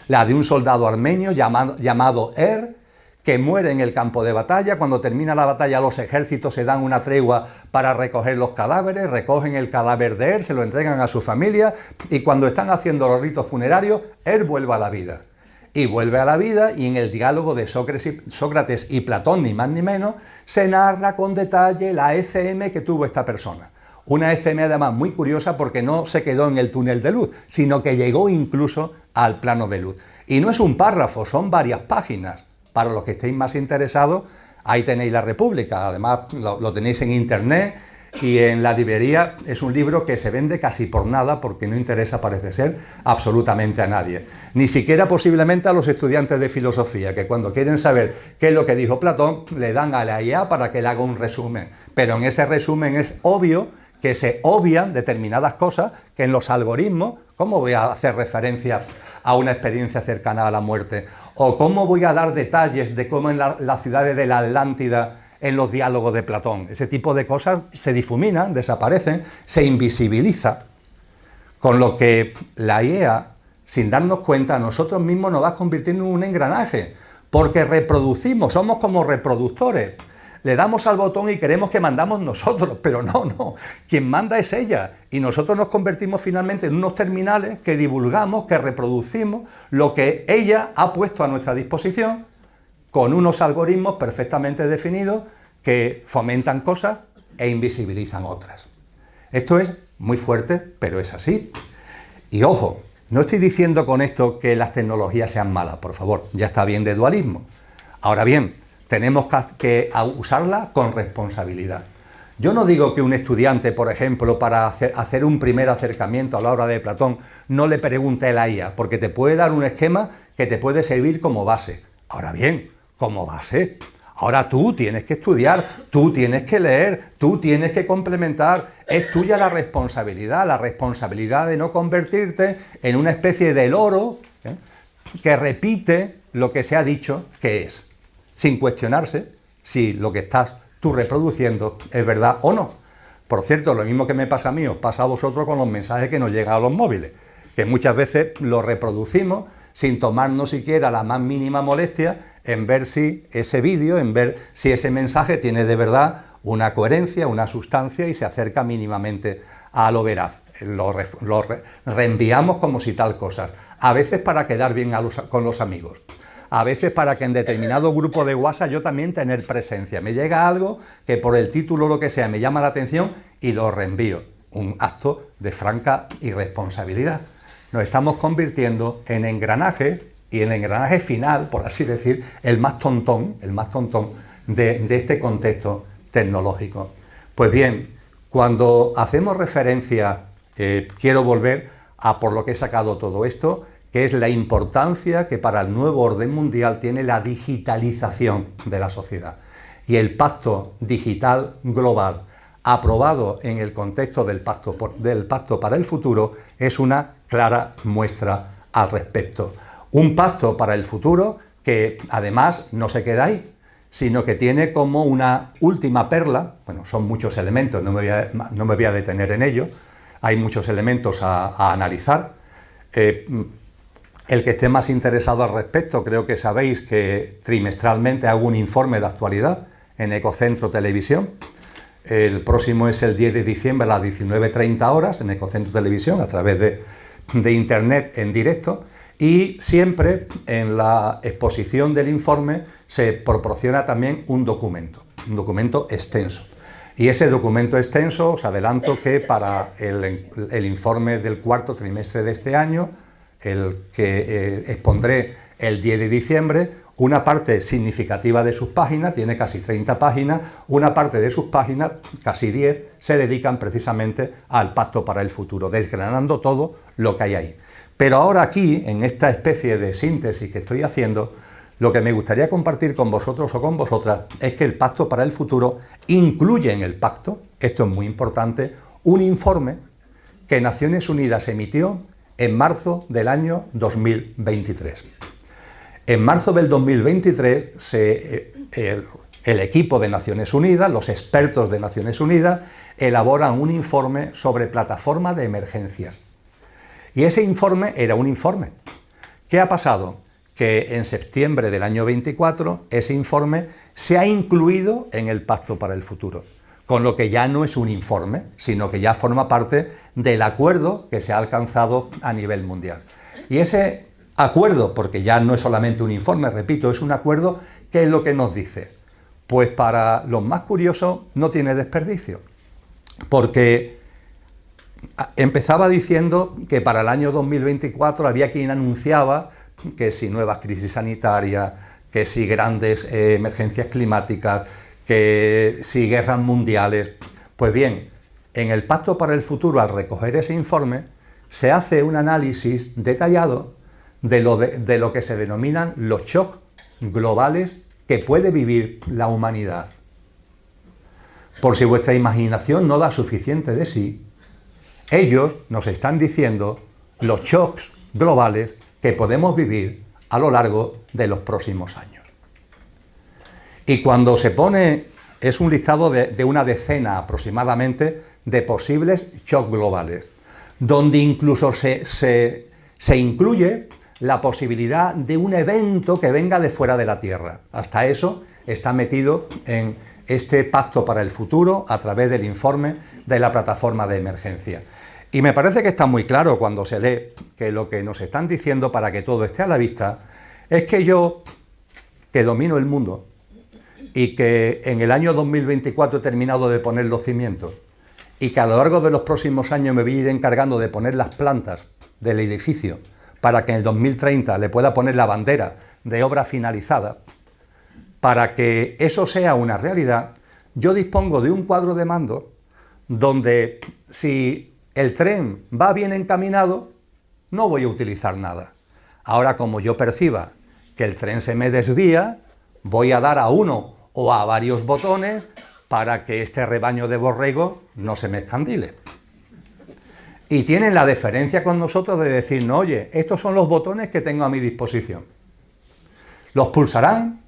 la de un soldado armenio llamado que muere en el campo de batalla. Cuando termina la batalla, los ejércitos se dan una tregua para recoger los cadáveres, recogen el cadáver de se lo entregan a su familia, y cuando están haciendo los ritos funerarios, vuelve a la vida. Y vuelve a la vida, y en el diálogo de Sócrates y Platón, ni más ni menos, se narra con detalle la ECM que tuvo esta persona. Una ECM además muy curiosa, porque no se quedó en el túnel de luz, sino que llegó incluso al plano de luz. Y no es un párrafo, son varias páginas. Para los que estéis más interesados, ahí tenéis La República. Además lo tenéis en internet y en la librería. Es un libro que se vende casi por nada, porque no interesa, parece ser, absolutamente a nadie. Ni siquiera posiblemente a los estudiantes de filosofía, que cuando quieren saber qué es lo que dijo Platón, le dan a la IA para que le haga un resumen. Pero en ese resumen es obvio que se obvian determinadas cosas que en los algoritmos, ¿cómo voy a hacer referencia a una experiencia cercana a la muerte? ¿O cómo voy a dar detalles de cómo en las ciudades de la Atlántida, en los diálogos de Platón? Ese tipo de cosas se difuminan, desaparecen, se invisibiliza, con lo que la IA, sin darnos cuenta, nosotros mismos nos va convirtiendo en un engranaje, porque reproducimos, somos como reproductores. Le damos al botón y queremos que mandamos nosotros, pero no, quien manda es ella, y nosotros nos convertimos finalmente en unos terminales que divulgamos, que reproducimos lo que ella ha puesto a nuestra disposición, con unos algoritmos perfectamente definidos que fomentan cosas e invisibilizan otras. Esto es muy fuerte, pero es así. Y ojo, no estoy diciendo con esto que las tecnologías sean malas, por favor, ya está bien de dualismo. Ahora bien, tenemos que usarla con responsabilidad. Yo no digo que un estudiante, por ejemplo, para hacer un primer acercamiento a la obra de Platón, no le pregunte a la IA, porque te puede dar un esquema que te puede servir como base. Ahora bien, como base, ahora tú tienes que estudiar, tú tienes que leer, tú tienes que complementar. Es tuya la responsabilidad de no convertirte en una especie de loro, que repite lo que se ha dicho que es, sin cuestionarse si lo que estás tú reproduciendo es verdad o no. Por cierto, lo mismo que me pasa a mí, os pasa a vosotros con los mensajes que nos llegan a los móviles, que muchas veces los reproducimos sin tomarnos siquiera la más mínima molestia en ver si ese vídeo, en ver si ese mensaje tiene de verdad una coherencia, una sustancia y se acerca mínimamente a lo veraz. Lo reenviamos como si tal cosas, a veces para quedar bien con los amigos, a veces para que en determinado grupo de WhatsApp yo también tener presencia. Me llega algo que por el título o lo que sea me llama la atención y lo reenvío. Un acto de franca irresponsabilidad. Nos estamos convirtiendo en engranajes, y el engranaje final, por así decir, el más tontón de este contexto tecnológico. Pues bien, cuando hacemos referencia, quiero volver a por lo que he sacado todo esto, que es la importancia que para el nuevo orden mundial tiene la digitalización de la sociedad. Y el Pacto Digital Global, aprobado en el contexto del Pacto para el Futuro, es una clara muestra al respecto. Un pacto para el futuro que además no se queda ahí, sino que tiene como una última perla. Bueno, son muchos elementos, no me voy a detener en ello, hay muchos elementos a analizar. El que esté más interesado al respecto, creo que sabéis que trimestralmente hago un informe de actualidad en Ecocentro Televisión. El próximo es el 10 de diciembre a las 19:30 horas en Ecocentro Televisión, a través de internet en directo. Y siempre en la exposición del informe se proporciona también un documento extenso. Y ese documento extenso, os adelanto que para el informe del cuarto trimestre de este año, el que expondré el 10 de diciembre, una parte significativa de sus páginas, tiene casi 30 páginas, una parte de sus páginas, casi 10, se dedican precisamente al Pacto para el Futuro, desgranando todo lo que hay ahí. Pero ahora aquí, en esta especie de síntesis que estoy haciendo, lo que me gustaría compartir con vosotros o con vosotras es que el Pacto para el Futuro incluye en el pacto, esto es muy importante, un informe que Naciones Unidas emitió en marzo del año 2023. En marzo del 2023, el equipo de Naciones Unidas, los expertos de Naciones Unidas, elaboran un informe sobre plataformas de emergencias. Y ese informe era un informe. ¿Qué ha pasado? Que en septiembre del año 24 ese informe se ha incluido en el Pacto para el Futuro, con lo que ya no es un informe, sino que ya forma parte del acuerdo que se ha alcanzado a nivel mundial. Y ese acuerdo, porque ya no es solamente un informe, repito, es un acuerdo, ¿qué es lo que nos dice? Pues para los más curiosos no tiene desperdicio, porque empezaba diciendo que para el año 2024 había quien anunciaba que si nuevas crisis sanitarias, que si grandes emergencias climáticas, que si guerras mundiales. Pues bien, en el Pacto para el Futuro, al recoger ese informe, se hace un análisis detallado de lo que se denominan los shocks globales que puede vivir la humanidad. Por si vuestra imaginación no da suficiente de sí, ellos nos están diciendo los shocks globales que podemos vivir a lo largo de los próximos años. Y cuando se pone, es un listado de una decena aproximadamente de posibles shocks globales, donde incluso se incluye la posibilidad de un evento que venga de fuera de la Tierra. Hasta eso está metido en este Pacto para el Futuro a través del informe de la plataforma de emergencia. Y me parece que está muy claro cuando se lee que lo que nos están diciendo para que todo esté a la vista es que yo, que domino el mundo y que en el año 2024 he terminado de poner los cimientos y que a lo largo de los próximos años me voy a ir encargando de poner las plantas del edificio para que en el 2030 le pueda poner la bandera de obra finalizada, para que eso sea una realidad, yo dispongo de un cuadro de mando donde si el tren va bien encaminado, no voy a utilizar nada. Ahora, como yo perciba que el tren se me desvía, voy a dar a uno o a varios botones para que este rebaño de borregos no se me escandile. Y tienen la deferencia con nosotros de decir, no, oye, estos son los botones que tengo a mi disposición. ¿Los pulsarán?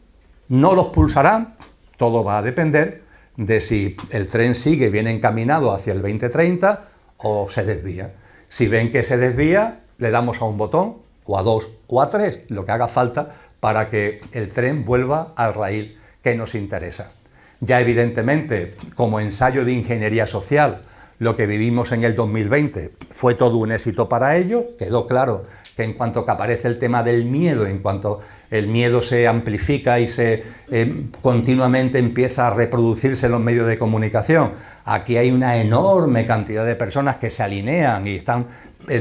¿No los pulsarán? Todo va a depender de si el tren sigue bien encaminado hacia el 2030 o se desvía. Si ven que se desvía, le damos a un botón, o a dos, o a tres, lo que haga falta para que el tren vuelva al raíl que nos interesa. Ya evidentemente, como ensayo de ingeniería social, lo que vivimos en el 2020 fue todo un éxito para ello. Quedó claro que en cuanto que aparece el tema del miedo, en cuanto el miedo se amplifica y continuamente empieza a reproducirse en los medios de comunicación, aquí hay una enorme cantidad de personas que se alinean y están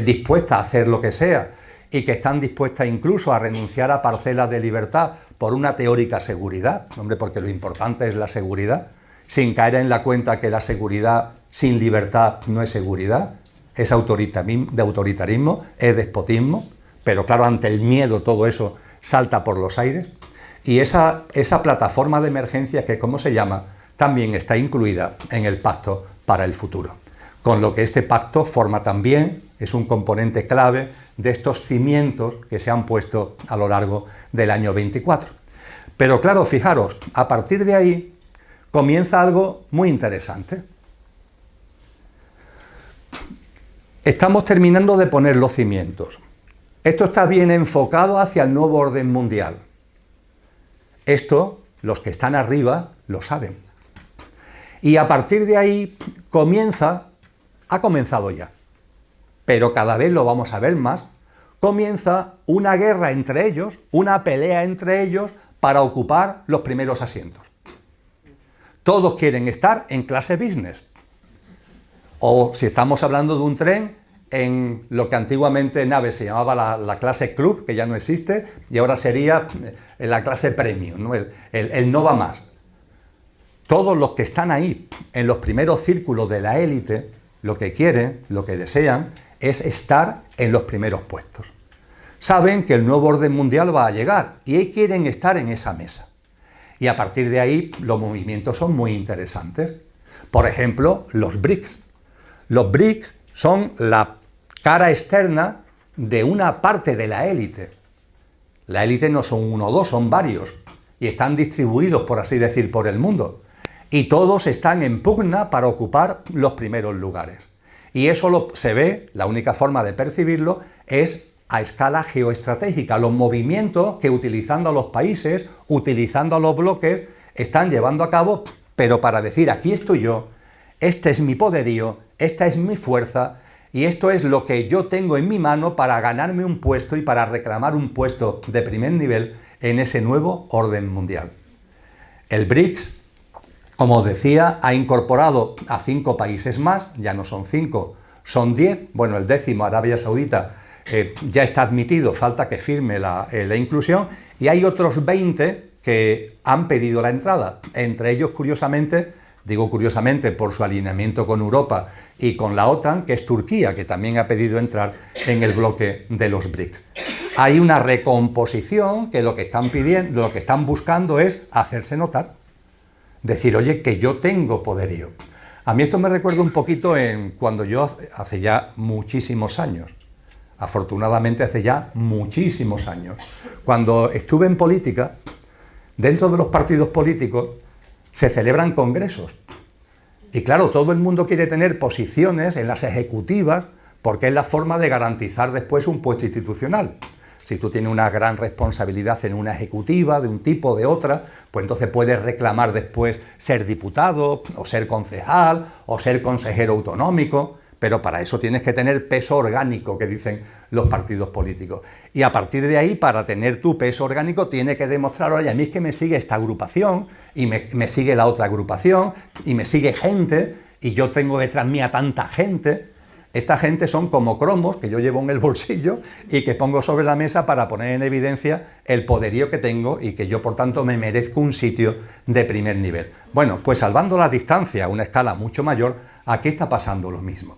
dispuestas a hacer lo que sea y que están dispuestas incluso a renunciar a parcelas de libertad por una teórica seguridad, hombre, porque lo importante es la seguridad, sin caer en la cuenta que la seguridad sin libertad no es seguridad, es autoritarismo, es despotismo, pero claro, ante el miedo todo eso salta por los aires. Y esa plataforma de emergencia, que como se llama, también está incluida en el Pacto para el Futuro. Con lo que este pacto forma también, es un componente clave de estos cimientos que se han puesto a lo largo del año 24. Pero claro, fijaros, a partir de ahí comienza algo muy interesante. Estamos terminando de poner los cimientos. Esto está bien enfocado hacia el nuevo orden mundial. Esto, los que están arriba lo saben. Y a partir de ahí ha comenzado ya, pero cada vez lo vamos a ver más, comienza una guerra entre ellos, una pelea entre ellos para ocupar los primeros asientos. Todos quieren estar en clase business. O si estamos hablando de un tren, en lo que antiguamente en naves se llamaba la clase club, que ya no existe, y ahora sería la clase premium, ¿no? el no va más. Todos los que están ahí, en los primeros círculos de la élite, lo que quieren, lo que desean, es estar en los primeros puestos. Saben que el nuevo orden mundial va a llegar y quieren estar en esa mesa. Y a partir de ahí los movimientos son muy interesantes. Por ejemplo, los BRICS. Los BRICS son la cara externa de una parte de la élite. La élite no son uno o dos, son varios. Y están distribuidos, por así decir, por el mundo. Y todos están en pugna para ocupar los primeros lugares. Y eso se ve, la única forma de percibirlo es a escala geoestratégica. Los movimientos que utilizando a los países, utilizando a los bloques, están llevando a cabo, pero para decir, aquí estoy yo, este es mi poderío, esta es mi fuerza, y esto es lo que yo tengo en mi mano para ganarme un puesto y para reclamar un puesto de primer nivel en ese nuevo orden mundial. El BRICS, como os decía, ha incorporado a 5 países más, ya no son 5, son 10, bueno, el 10º, Arabia Saudita, ya está admitido, falta que firme la inclusión, y hay otros 20 que han pedido la entrada, entre ellos, curiosamente, digo curiosamente por su alineamiento con Europa y con la OTAN, que es Turquía, que también ha pedido entrar en el bloque de los BRICS. Hay una recomposición que lo que están pidiendo, lo que están buscando es hacerse notar. Decir, oye, que yo tengo poderío. A mí esto me recuerda un poquito en cuando yo, hace ya muchísimos años, afortunadamente hace ya muchísimos años, cuando estuve en política, dentro de los partidos políticos se celebran congresos. Y claro, todo el mundo quiere tener posiciones en las ejecutivas porque es la forma de garantizar después un puesto institucional. Si tú tienes una gran responsabilidad en una ejecutiva, de un tipo o de otra, pues entonces puedes reclamar después ser diputado, o ser concejal, o ser consejero autonómico, pero para eso tienes que tener peso orgánico, que dicen los partidos políticos. Y a partir de ahí, para tener tu peso orgánico, tienes que demostrar, oye, a mí es que me sigue esta agrupación, y me sigue la otra agrupación, y me sigue gente, y yo tengo detrás mía tanta gente. Esta gente son como cromos que yo llevo en el bolsillo y que pongo sobre la mesa para poner en evidencia el poderío que tengo y que yo, por tanto, me merezco un sitio de primer nivel. Bueno, pues salvando la distancia a una escala mucho mayor, aquí está pasando lo mismo.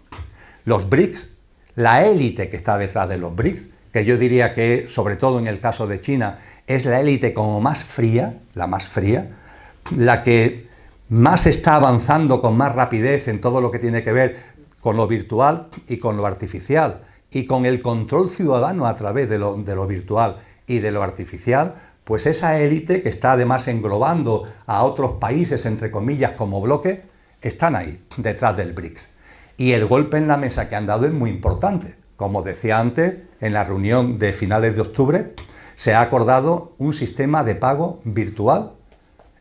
Los BRICS, la élite que está detrás de los BRICS, que yo diría que, sobre todo en el caso de China, es la élite como más fría, la que más está avanzando con más rapidez en todo lo que tiene que ver con lo virtual y con lo artificial, y con el control ciudadano a través de lo virtual y de lo artificial, pues esa élite que está además englobando a otros países, entre comillas, como bloque, están ahí, detrás del BRICS. Y el golpe en la mesa que han dado es muy importante. Como decía antes, en la reunión de finales de octubre se ha acordado un sistema de pago virtual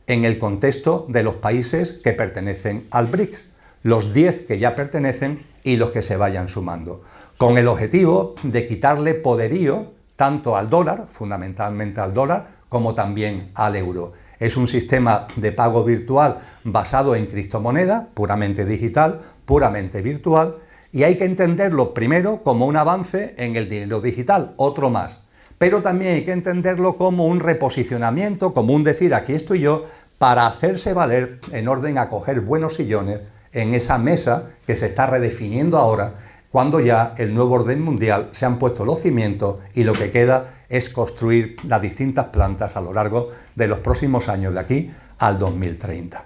en el contexto de los países que pertenecen al BRICS. Los 10 que ya pertenecen y los que se vayan sumando, con el objetivo de quitarle poderío tanto al dólar, fundamentalmente al dólar, como también al euro. Es un sistema de pago virtual basado en criptomoneda, puramente digital, puramente virtual, y hay que entenderlo primero como un avance en el dinero digital, otro más, pero también hay que entenderlo como un reposicionamiento, como un decir, aquí estoy yo, para hacerse valer en orden a coger buenos sillones en esa mesa que se está redefiniendo ahora, cuando ya el nuevo orden mundial se han puesto los cimientos y lo que queda es construir las distintas plantas a lo largo de los próximos años de aquí al 2030.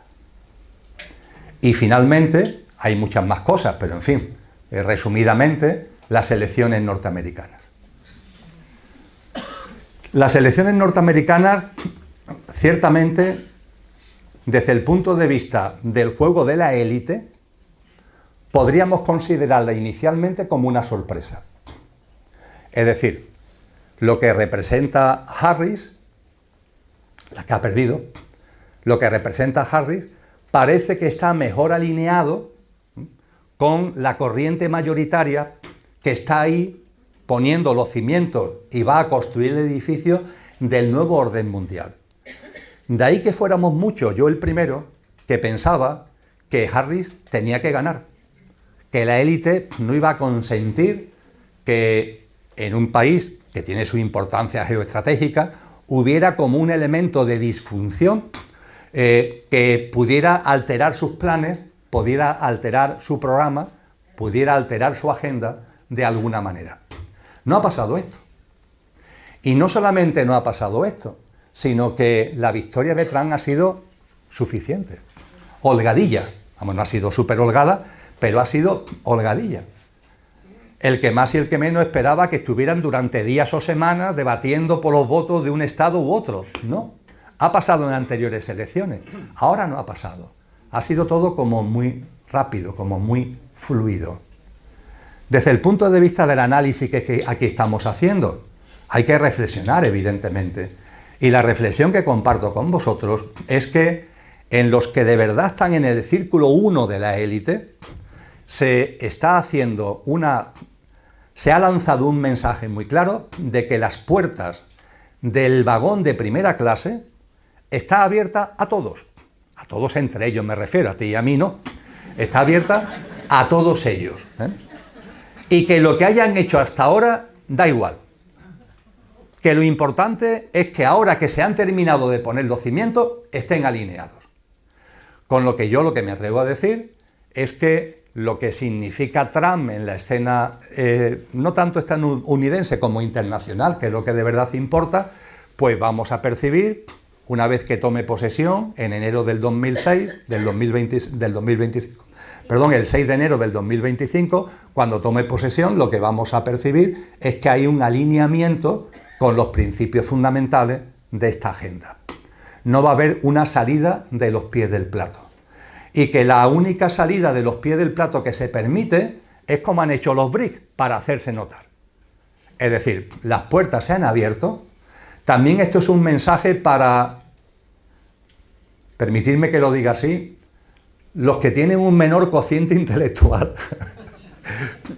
Y finalmente, hay muchas más cosas, pero en fin, resumidamente, las elecciones norteamericanas. Las elecciones norteamericanas, ciertamente, desde el punto de vista del juego de la élite, podríamos considerarla inicialmente como una sorpresa. Es decir, lo que representa Harris, la que ha perdido, lo que representa Harris, parece que está mejor alineado con la corriente mayoritaria que está ahí poniendo los cimientos y va a construir el edificio del nuevo orden mundial. De ahí que fuéramos muchos, yo el primero, que pensaba que Harris tenía que ganar, que la élite no iba a consentir que en un país que tiene su importancia geoestratégica hubiera como un elemento de disfunción que pudiera alterar sus planes, pudiera alterar su programa, pudiera alterar su agenda de alguna manera. No ha pasado esto. Y no solamente no ha pasado esto, sino que la victoria de Trump ha sido suficiente. Holgadilla. Vamos, no ha sido súper holgada, pero ha sido holgadilla. El que más y el que menos esperaba que estuvieran durante días o semanas debatiendo por los votos de un estado u otro. No. Ha pasado en anteriores elecciones. Ahora no ha pasado. Ha sido todo como muy rápido, como muy fluido. Desde el punto de vista del análisis que aquí estamos haciendo, hay que reflexionar, evidentemente. Y la reflexión que comparto con vosotros es que en los que de verdad están en el círculo 1 de la élite, se ha lanzado un mensaje muy claro de que las puertas del vagón de primera clase está abierta a todos entre ellos me refiero, a ti y a mí no, está abierta a todos ellos, y que lo que hayan hecho hasta ahora da igual, que lo importante es que ahora que se han terminado de poner los cimientos estén alineados. Con lo que yo lo que me atrevo a decir es que lo que significa Trump en la escena, no tanto estadounidense como internacional, que es lo que de verdad importa, pues vamos a percibir, una vez que tome posesión, en enero del 2006, el 6 de enero del 2025, cuando tome posesión, lo que vamos a percibir es que hay un alineamiento con los principios fundamentales de esta agenda. No va a haber una salida de los pies del plato. Y que la única salida de los pies del plato que se permite es como han hecho los BRICS, para hacerse notar. Es decir, las puertas se han abierto. También esto es un mensaje para, permitirme que lo diga así, los que tienen un menor cociente intelectual,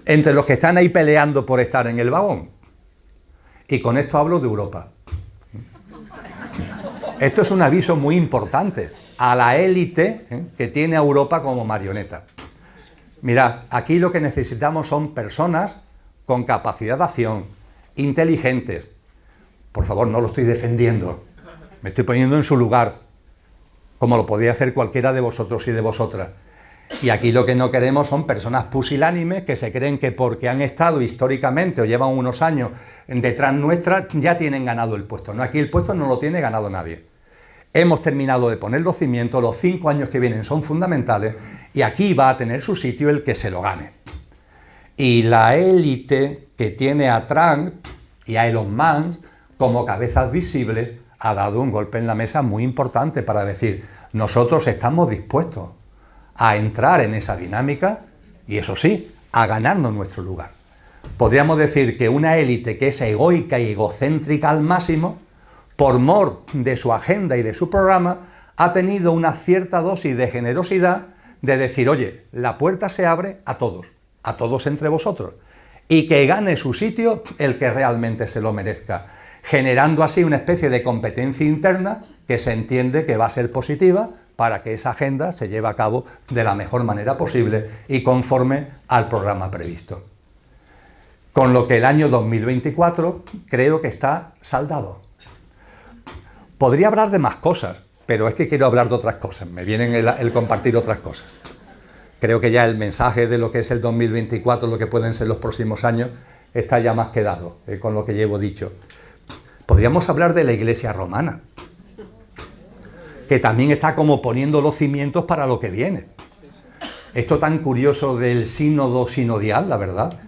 entre los que están ahí peleando por estar en el vagón. Y con esto hablo de Europa. Esto es un aviso muy importante a la élite que tiene a Europa como marioneta. Mirad, aquí lo que necesitamos son personas con capacidad de acción, inteligentes. Por favor, no lo estoy defendiendo, me estoy poniendo en su lugar, como lo podría hacer cualquiera de vosotros y de vosotras. Y aquí lo que no queremos son personas pusilánimes que se creen que porque han estado históricamente o llevan unos años detrás nuestra ya tienen ganado el puesto. No, aquí el puesto no lo tiene ganado nadie. Hemos terminado de poner los cimientos, los 5 años que vienen son fundamentales y aquí va a tener su sitio el que se lo gane. Y la élite que tiene a Trump y a Elon Musk como cabezas visibles ha dado un golpe en la mesa muy importante para decir, nosotros estamos dispuestos a entrar en esa dinámica y, eso sí, a ganarnos nuestro lugar. Podríamos decir que una élite que es egoica y egocéntrica al máximo, por mor de su agenda y de su programa, ha tenido una cierta dosis de generosidad de decir, oye, la puerta se abre a todos entre vosotros, y que gane su sitio el que realmente se lo merezca, generando así una especie de competencia interna que se entiende que va a ser positiva para que esa agenda se lleve a cabo de la mejor manera posible y conforme al programa previsto. Con lo que el año 2024 creo que está saldado. Podría hablar de más cosas, pero es que quiero hablar de otras cosas, me viene el compartir otras cosas. Creo que ya el mensaje de lo que es el 2024, lo que pueden ser los próximos años, está ya más que dado, con lo que llevo dicho. Podríamos hablar de la Iglesia romana, que también está como poniendo los cimientos para lo que viene. Esto tan curioso del sínodo sinodial, la verdad.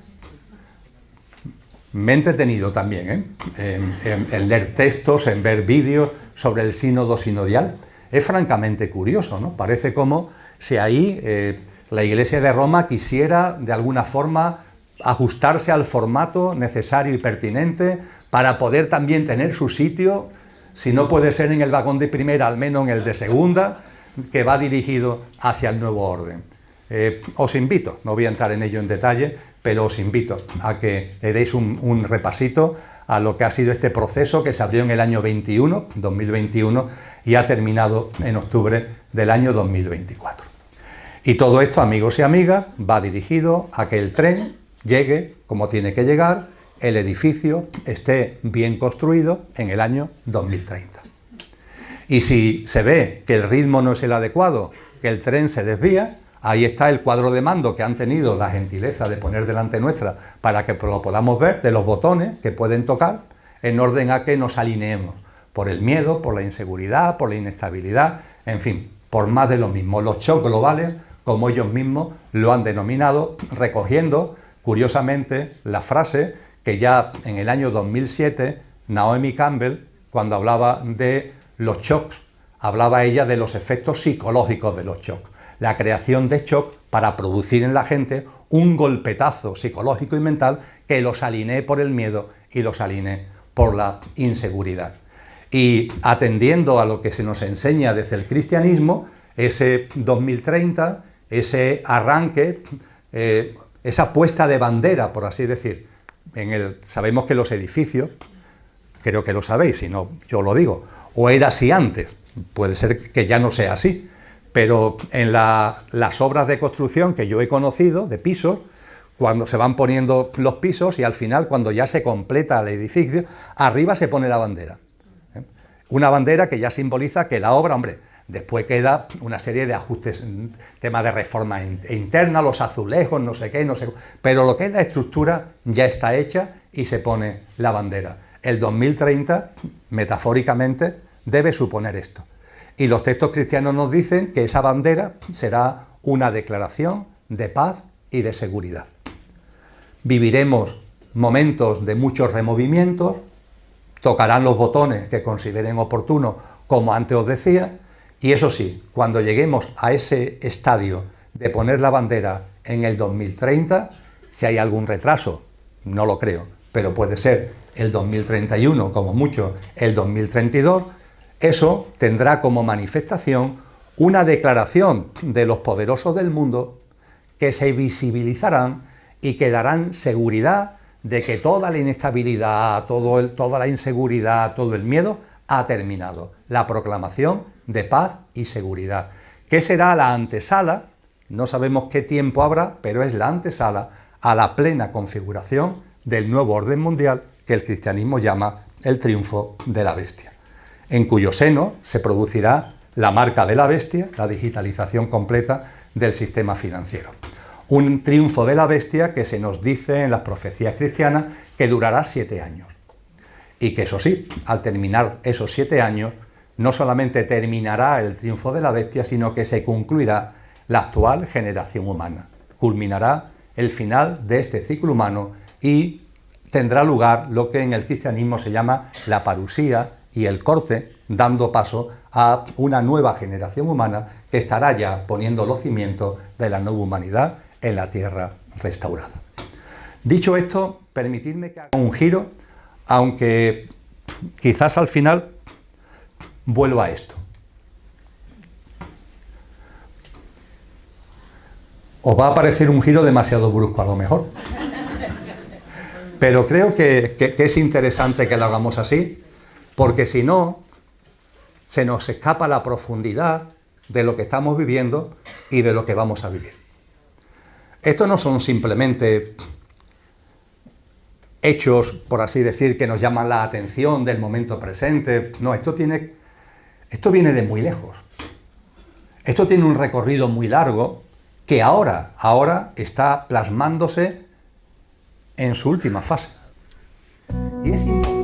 Me he entretenido también en leer textos, en ver vídeos sobre el sínodo sinodial. Es francamente curioso, ¿no? Parece como si ahí la Iglesia de Roma quisiera de alguna forma ajustarse al formato necesario y pertinente para poder también tener su sitio, si no puede ser en el vagón de primera, al menos en el de segunda, que va dirigido hacia el nuevo orden. Os invito, no voy a entrar en ello en detalle, pero os invito a que le deis un repasito a lo que ha sido este proceso que se abrió en el año 2021, y ha terminado en octubre del año 2024. Y todo esto, amigos y amigas, va dirigido a que el tren llegue como tiene que llegar, el edificio esté bien construido en el año 2030. Y si se ve que el ritmo no es el adecuado, que el tren se desvía, ahí está el cuadro de mando que han tenido la gentileza de poner delante nuestra para que lo podamos ver, de los botones que pueden tocar, en orden a que nos alineemos por el miedo, por la inseguridad, por la inestabilidad, en fin, por más de lo mismo. Los shocks globales, como ellos mismos lo han denominado, recogiendo, curiosamente, la frase que ya en el año 2007, Naomi Campbell, cuando hablaba de los shocks, hablaba ella de los efectos psicológicos de los shocks, la creación de shock para producir en la gente un golpetazo psicológico y mental que los alinee por el miedo y los alinee por la inseguridad. Y atendiendo a lo que se nos enseña desde el cristianismo, ese 2030, ese arranque, esa puesta de bandera, por así decir, sabemos que los edificios, creo que lo sabéis, si no yo lo digo, o era así antes, puede ser que ya no sea así, pero en las obras de construcción que yo he conocido, de pisos, cuando se van poniendo los pisos y al final, cuando ya se completa el edificio, arriba se pone la bandera. Una bandera que ya simboliza que la obra, hombre, después queda una serie de ajustes, temas de reforma interna, los azulejos, no sé qué, pero lo que es la estructura ya está hecha y se pone la bandera. El 2030, metafóricamente, debe suponer esto. Y los textos cristianos nos dicen que esa bandera será una declaración de paz y de seguridad. Viviremos momentos de muchos removimientos, tocarán los botones que consideren oportunos, como antes os decía, y eso sí, cuando lleguemos a ese estadio de poner la bandera en el 2030, si hay algún retraso, no lo creo, pero puede ser el 2031, como mucho el 2032, eso tendrá como manifestación una declaración de los poderosos del mundo que se visibilizarán y que darán seguridad de que toda la inestabilidad, toda la inseguridad, todo el miedo ha terminado. La proclamación de paz y seguridad. ¿Qué será la antesala? No sabemos qué tiempo habrá, pero es la antesala a la plena configuración del nuevo orden mundial que el cristianismo llama el triunfo de la bestia, en cuyo seno se producirá la marca de la bestia, la digitalización completa del sistema financiero. Un triunfo de la bestia que se nos dice en las profecías cristianas que durará 7 años. Y que eso sí, al terminar esos 7 años, no solamente terminará el triunfo de la bestia, sino que se concluirá la actual generación humana. Culminará el final de este ciclo humano y tendrá lugar lo que en el cristianismo se llama la parusía y el corte, dando paso a una nueva generación humana que estará ya poniendo los cimientos de la nueva humanidad en la tierra restaurada. Dicho esto, permitidme que haga un giro, aunque quizás al final vuelva a esto. Os va a parecer un giro demasiado brusco a lo mejor, pero creo que es interesante que lo hagamos así, porque si no, se nos escapa la profundidad de lo que estamos viviendo y de lo que vamos a vivir. Estos no son simplemente hechos, por así decir, que nos llaman la atención del momento presente. No, esto viene de muy lejos. Esto tiene un recorrido muy largo que ahora está plasmándose en su última fase. Y es importante.